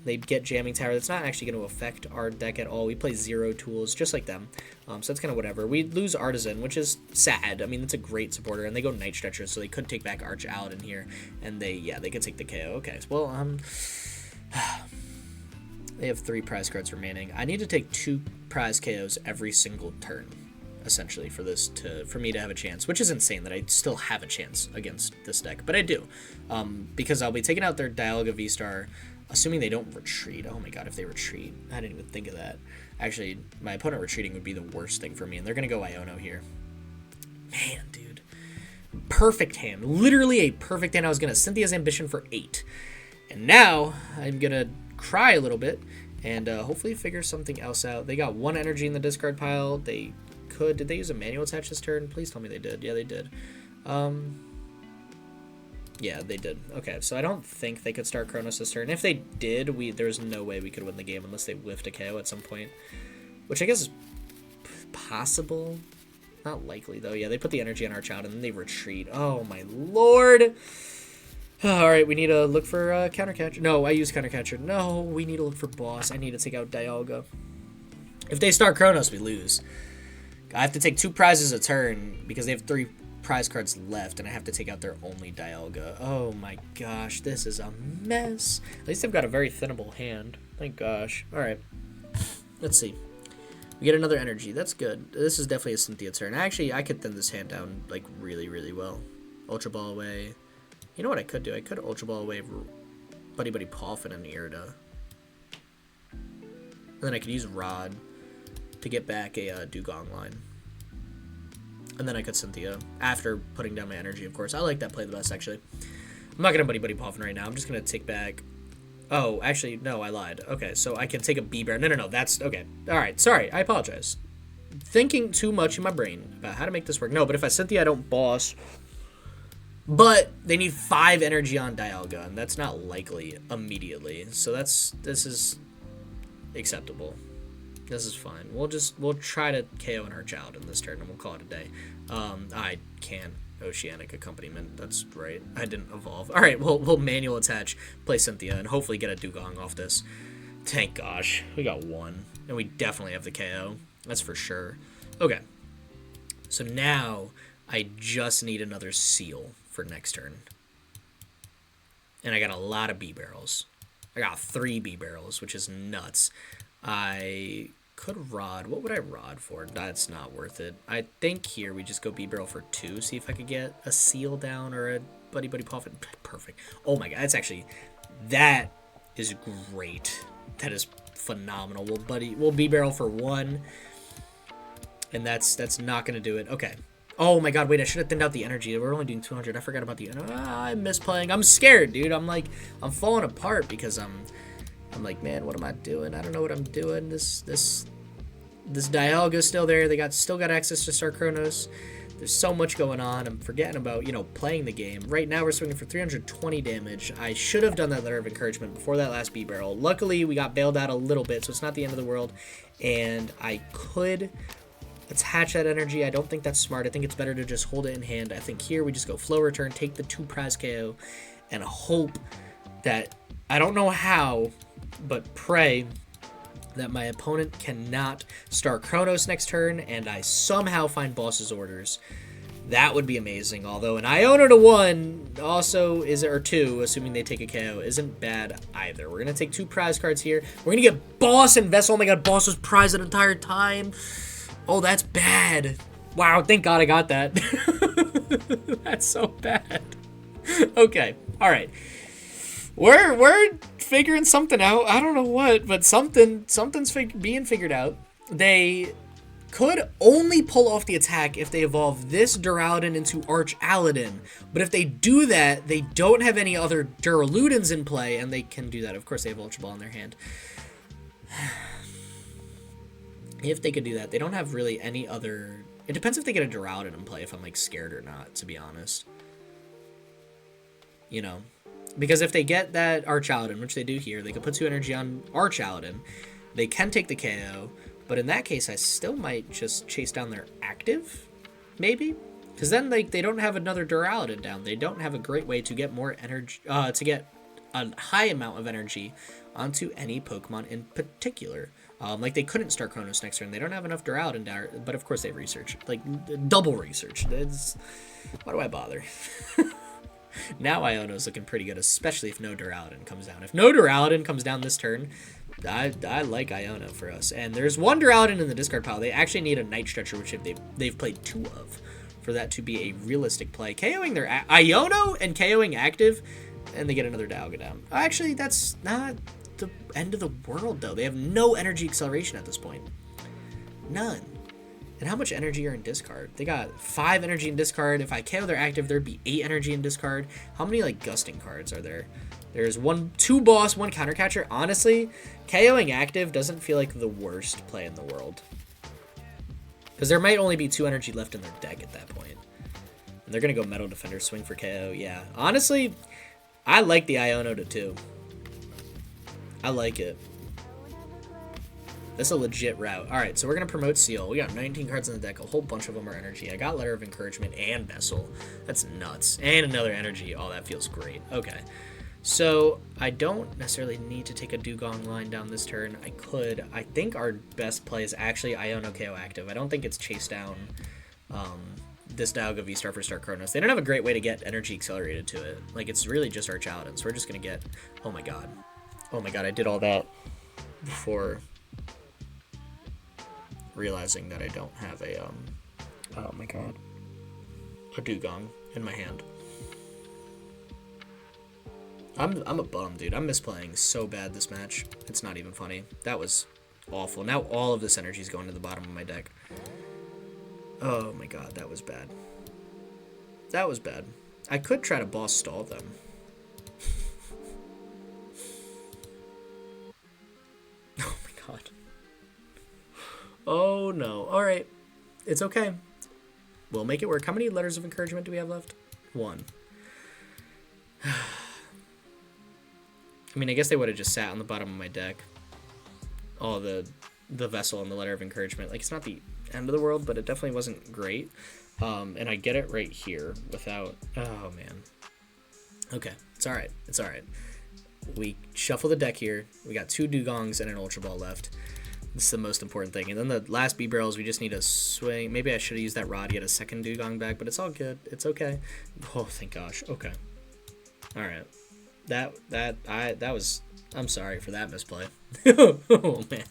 They'd get Jamming Tower. That's not actually going to affect our deck at all. We play 0 tools, just like them. So that's kind of whatever. We lose Artazon, which is sad. I mean, that's a great supporter. And they go Night Stretcher, so they could take back Archaludon here. And they could take the KO. Okay, well, they have 3 prize cards remaining. I need to take 2 prize KOs every single turn, essentially, for me to have a chance, which is insane that I still have a chance against this deck. But I do, because I'll be taking out their Dialga V-Star, assuming they don't retreat. Oh my god, if they retreat. I didn't even think of that. Actually, my opponent retreating would be the worst thing for me, and they're going to go Iono here. Man, dude. Perfect hand. Literally a perfect hand. I was going to Cynthia's Ambition for 8. And now, I'm going to cry a little bit, and hopefully figure something else out. They got 1 energy in the discard pile. They could... Did they use a manual attach this turn? Please tell me they did. Yeah, they did. Yeah, they did. Okay, so I don't think they could start Chronos this turn. If they did, there's no way we could win the game unless they whiffed a KO at some point. Which I guess is possible. Not likely, though. Yeah, they put the energy on our child, and then they retreat. Oh, my lord! Alright, we need to look for Counter Catcher. No, I use Counter Catcher. No, we need to look for Boss. I need to take out Dialga. If they start Chronos, we lose. I have to take 2 prizes a turn, because they have 3 prize cards left, and I have to take out their only Dialga. Oh my gosh, this is a mess. At least they've got a very thinnable hand. Thank gosh. Alright. Let's see. We get another energy. That's good. This is definitely a Cynthia turn. Actually, I could thin this hand down, like, really, really well. Ultra Ball away. You know what I could do? I could Ultra Ball away Buddy-Buddy Poffin and Irida. And then I could use Rod to get back a Dewgong line. And then I could Cynthia after putting down my energy, of course. I like that play the best, actually. I'm not going to Buddy-Buddy Poffin right now. I'm just going to take back... Oh, actually, no, I lied. Okay, so I can take a Bibarel. No, that's... Okay. All right, sorry. I apologize. Thinking too much in my brain about how to make this work. No, but if I Cynthia, I don't boss. But they need 5 energy on Dialga, and that's not likely immediately. So this is acceptable. This is fine. We'll try to KO her child in this turn, and we'll call it a day. I can Oceanic Accompaniment. That's right. I didn't evolve. All right, we'll manual attach, play Cynthia, and hopefully get a Dewgong off this. Thank gosh, we got 1, and we definitely have the KO. That's for sure. Okay. So now I just need another Seel for next turn, and I got a lot of Bibarels. I got 3 Bibarels, which is nuts. I could Rod. What would I Rod for? That's not worth it. I think here we just go Bibarel for 2, see if I could get a Seel down or a Buddy-Buddy Poffin. Perfect. Oh my god, that's actually... That is great. That is phenomenal. We'll Bibarel for 1, and that's not going to do it. Okay. Oh my god, wait, I should have thinned out the energy. We're only doing 200. I forgot about the... I miss playing. I'm scared, dude. I'm falling apart because I'm like, man, what am I doing? I don't know what I'm doing. This Dialga's still there. They still got access to Star Chronos. There's so much going on. I'm forgetting about, playing the game. Right now we're swinging for 320 damage. I should have done that Letter of Encouragement before that last Bibarel. Luckily, we got bailed out a little bit, so it's not the end of the world. And I could attach that energy. I don't think that's smart. I think it's better to just hold it in hand. I think here we just go Flow Return, take the 2 prize KO, and hope that, I don't know how, but pray that my opponent cannot start Chronos next turn, and I somehow find Boss's Orders. That would be amazing. Although an Iono to 1 also or 2, assuming they take a KO, isn't bad either. We're gonna take 2 prize cards here. We're gonna get Boss and Vessel. Oh my god, Boss was prized the entire time. Oh, that's bad. Wow, thank god I got that. That's so bad. Okay, all right. We're figuring something out. I don't know what, but something's being figured out. They could only pull off the attack if they evolve this Duraludon into Arch-Aladin. But if they do that, they don't have any other Duraludons in play, and they can do that. Of course, they have Ultra Ball in their hand. If they could do that, they don't have really any other... It depends if they get a Duraludon in play, if I'm, like, scared or not, to be honest. You know? Because if they get that Arch-Aladin, which they do here, they could put 2 energy on Arch-Aladin. They can take the KO, but in that case, I still might just chase down their active, maybe? Because then, like, they don't have another Duraludon down. They don't have a great way to get more energy, to get a high amount of energy onto any Pokemon in particular. Like, they couldn't start Chronos next turn. They don't have enough Duraludon down, but of course they have research. Like, double research. Why do I bother? Now Iono's looking pretty good, especially if no Duraludon comes down. If no Duraludon comes down this turn, I like Iono for us. And there's one Duraludon in the discard pile. They actually need a Night Stretcher, which they've played 2 of, for that to be a realistic play. KOing their Iono and KOing active, and they get another Dialga down. Actually, that's not the end of the world, though. They have no energy acceleration at this point. None. And how much energy are in discard? They got 5 energy in discard. If I KO their active, there'd be 8 energy in discard. How many, like, gusting cards are there? There's 2 boss, 1 counter catcher. Honestly, KOing active doesn't feel like the worst play in the world. Because there might only be 2 energy left in their deck at that point. And they're going to go Metal Defender, swing for KO. Yeah, honestly, I like the Iono to 2. I like it. That's a legit route. Alright, so we're going to promote Seel. We got 19 cards in the deck. A whole bunch of them are energy. I got Letter of Encouragement and Vessel. That's nuts. And another energy. Oh, that feels great. Okay. So, I don't necessarily need to take a Dewgong line down this turn. I could. I think our best play is actually Iono KO active. I don't think it's chase down this Dialga V-Star for Start Chronos. They don't have a great way to get energy accelerated to it. Like, it's really just Arch-Aladin. So we're just going to get... Oh my god. Oh my god, I did all that before realizing that I don't have a, oh my god, a Dewgong in my hand. I'm a bum, dude. I'm misplaying so bad this match. It's not even funny. That was awful. Now all of this energy is going to the bottom of my deck. Oh my god, that was bad. That was bad. I could try to boss stall them. Oh my god. Oh no. Alright. It's okay. We'll make it work. How many letters of encouragement do we have left? 1. I mean, I guess they would have just sat on the bottom of my deck. Oh, the Vessel and the Letter of Encouragement. Like, it's not the end of the world, but it definitely wasn't great. And I get it right here without... Oh, man. Okay. It's alright. It's alright. We shuffle the deck here. We got 2 Dewgongs and an Ultra Ball left. This is the most important thing. And then the last Bibarels, we just need a swing. Maybe I should have used that rod to get a second Dewgong back, but it's all good. It's okay. Oh, thank gosh. Okay. Alright. That was... I'm sorry for that misplay. Oh, man.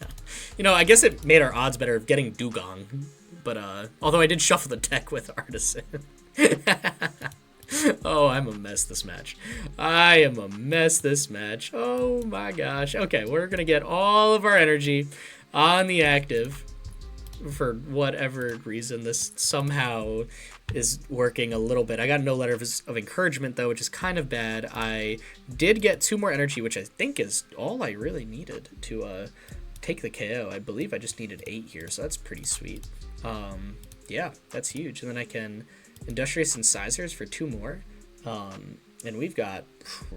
You know, I guess it made our odds better of getting Dewgong. But, although I did shuffle the deck with Artazon. Oh, I'm a mess this match. I am a mess this match. Oh, my gosh. Okay, we're going to get all of our energy on the active. For whatever reason, this somehow is working a little bit. I got no Letter of Encouragement, though, which is kind of bad. I did get 2 more energy, which I think is all I really needed to take the KO. I believe I just needed 8 here, so that's pretty sweet. Yeah, that's huge. And then I can Industrious Incisors for 2 more. And we've got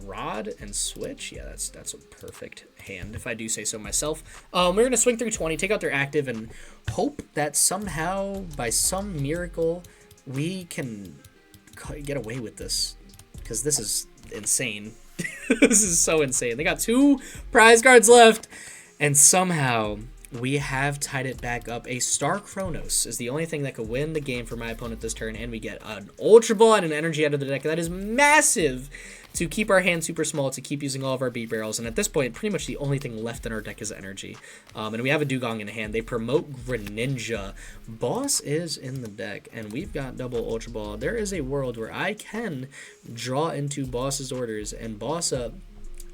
Rod and Switch. Yeah, that's a perfect hand, if I do say so myself. We're going to swing through 20, take out their active, and hope that somehow, by some miracle, we can get away with this. Because this is insane. This is so insane. They got 2 prize cards left, and somehow we have tied it back up. A Star Chronos is the only thing that could win the game for my opponent this turn, and we get an Ultra Ball and an energy out of the deck. That is massive to keep our hand super small, to keep using all of our Bibarels, and at this point, pretty much the only thing left in our deck is energy. And we have a Dewgong in hand. They promote Greninja. Boss is in the deck, and we've got double Ultra Ball. There is a world where I can draw into Boss's orders and boss up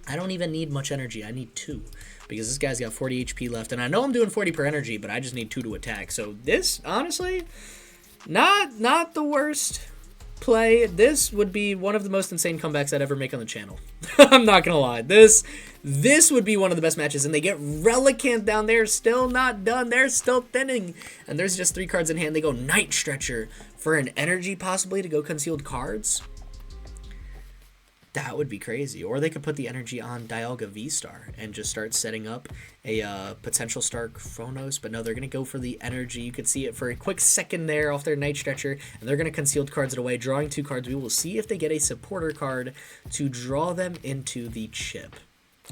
I don't even need much energy. I need 2 because this guy's got 40 HP left, and I know I'm doing 40 per energy, but I just need 2 to attack. So this, honestly, not the worst play. This would be one of the most insane comebacks I'd ever make on the channel. I'm not gonna lie. This would be one of the best matches, and they get Relicanth down there, still not done. They're still thinning, and there's just 3 cards in hand. They go Night Stretcher for an energy, possibly, to go concealed cards. That would be crazy. Or they could put the energy on Dialga V-Star and just start setting up a potential Stark Phonos. But no, they're going to go for the energy. You could see it for a quick second there off their Night Stretcher. And they're going to concealed cards it away, drawing 2 cards. We will see if they get a supporter card to draw them into the chip.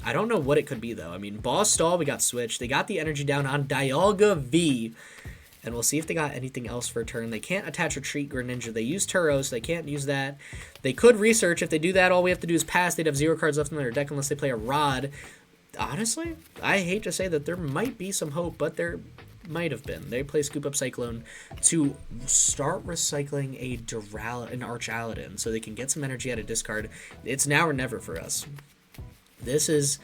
I don't know what it could be, though. I mean, Boss Stall, we got Switch. They got the energy down on Dialga V. And we'll see if they got anything else for a turn. They can't attach Retreat Greninja. They use Turo, so they can't use that. They could Research. If they do that, all we have to do is pass. They'd have 0 cards left in their deck unless they play a Rod. Honestly, I hate to say that there might be some hope, but there might have been. They play Scoop Up Cyclone to start recycling an Arch Aladdin so they can get some energy out of discard. It's now or never for us. This is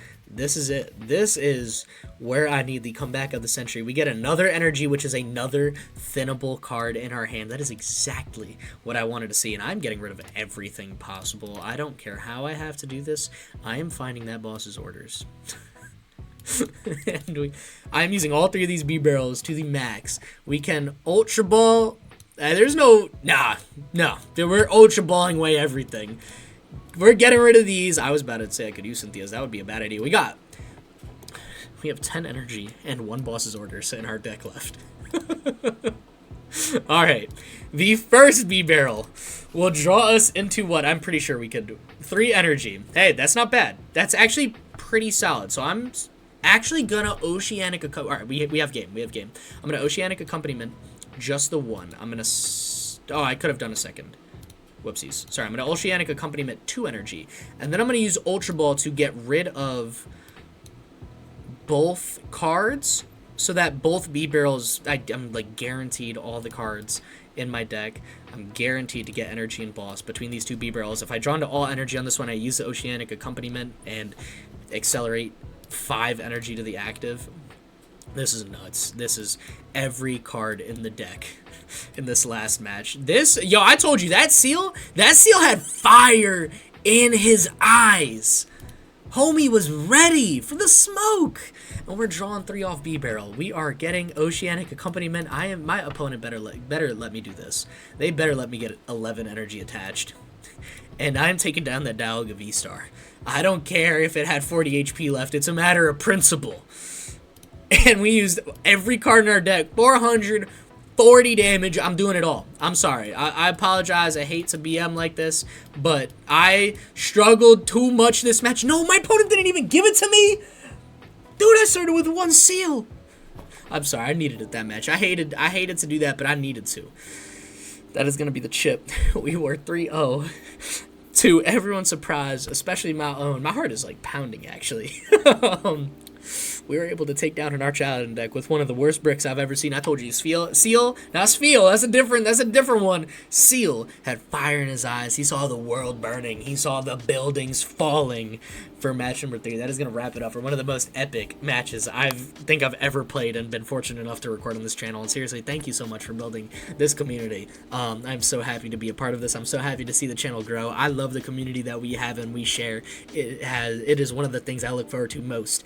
it. This is where I need the comeback of the century. We get another energy, which is another thinnable card in our hand. That is exactly what I wanted to see, and I'm getting rid of everything possible. I don't care how I have to do this. I am finding that boss's orders. And I'm using all 3 of these Bibarels to the max. We can Ultra Ball. There's no... Nah. We're Ultra Balling away everything. We're getting rid of these. I was about to say I could use Cynthia's. That would be a bad idea. We have 10 energy and 1 boss's orders in our deck left. Alright. The first Bibarel will draw us into what I'm pretty sure we could do. 3 energy. Hey, that's not bad. That's actually pretty solid. So I'm actually gonna Oceanic... Alright, we have game. I'm gonna Oceanic Accompaniment. Just the 1. I'm gonna... Oh, I could have done a second. Whoopsies. Sorry, I'm going to Oceanic Accompaniment 2 energy. And then I'm going to use Ultra Ball to get rid of both cards so that both Bibarels, I'm like guaranteed all the cards in my deck. I'm guaranteed to get energy and boss between these 2 Bibarels. If I draw into all energy on this one, I use the Oceanic Accompaniment and accelerate 5 energy to the active. This is nuts. This is every card in the deck in this last match. Yo, I told you, that Seel had fire in his eyes. Homie was ready for the smoke. And we're drawing 3 off Bibarel. We are getting Oceanic Accompaniment. My opponent better let me do this. They better let me get 11 energy attached. And I'm taking down that Dialga V-Star. I don't care if it had 40 HP left. It's a matter of principle. And we used every card in our deck. 440 damage. I'm doing it all. I'm sorry. I apologize. I hate to BM like this, but I struggled too much this match. No, my opponent didn't even give it to me. Dude, I started with 1 Seel. I'm sorry. I needed it that match. I hated to do that, but I needed to. That is going to be the chip. We were 3-0. To everyone's surprise, especially my own. My heart is like pounding, actually. We were able to take down an Arch Aladdin deck with one of the worst bricks I've ever seen. I told you, Seel, not Sfeel. That's a different one. Seel had fire in his eyes. He saw the world burning. He saw the buildings falling for match number 3. That is going to wrap it up for one of the most epic matches I think I've ever played and been fortunate enough to record on this channel. And seriously, thank you so much for building this community. I'm so happy to be a part of this. I'm so happy to see the channel grow. I love the community that we have and we share. It is one of the things I look forward to most,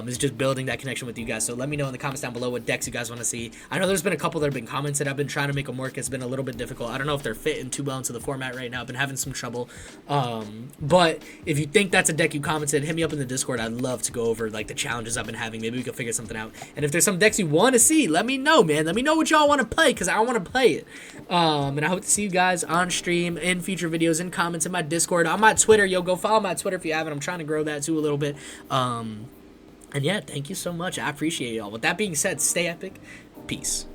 is just building that connection with you guys. So let me know in the comments down below what decks you guys want to see. I know there's been a couple that have been commented. I've been trying to make them work. It's been a little bit difficult. I don't know if they're fitting too well into the format right now. I've been having some trouble. But if you think that's a deck you commented, hit me up in the Discord. I'd love to go over like the challenges I've been having. Maybe we can figure something out. And if there's some decks you want to see, let me know, man. Let me know what y'all want to play, because I want to play it. And I hope to see you guys on stream, in future videos, in comments, in my Discord, on my Twitter. Yo, go follow my Twitter if you haven't. I'm trying to grow that too a little bit. And yeah, thank you so much. I appreciate y'all. With that being said, stay epic. Peace.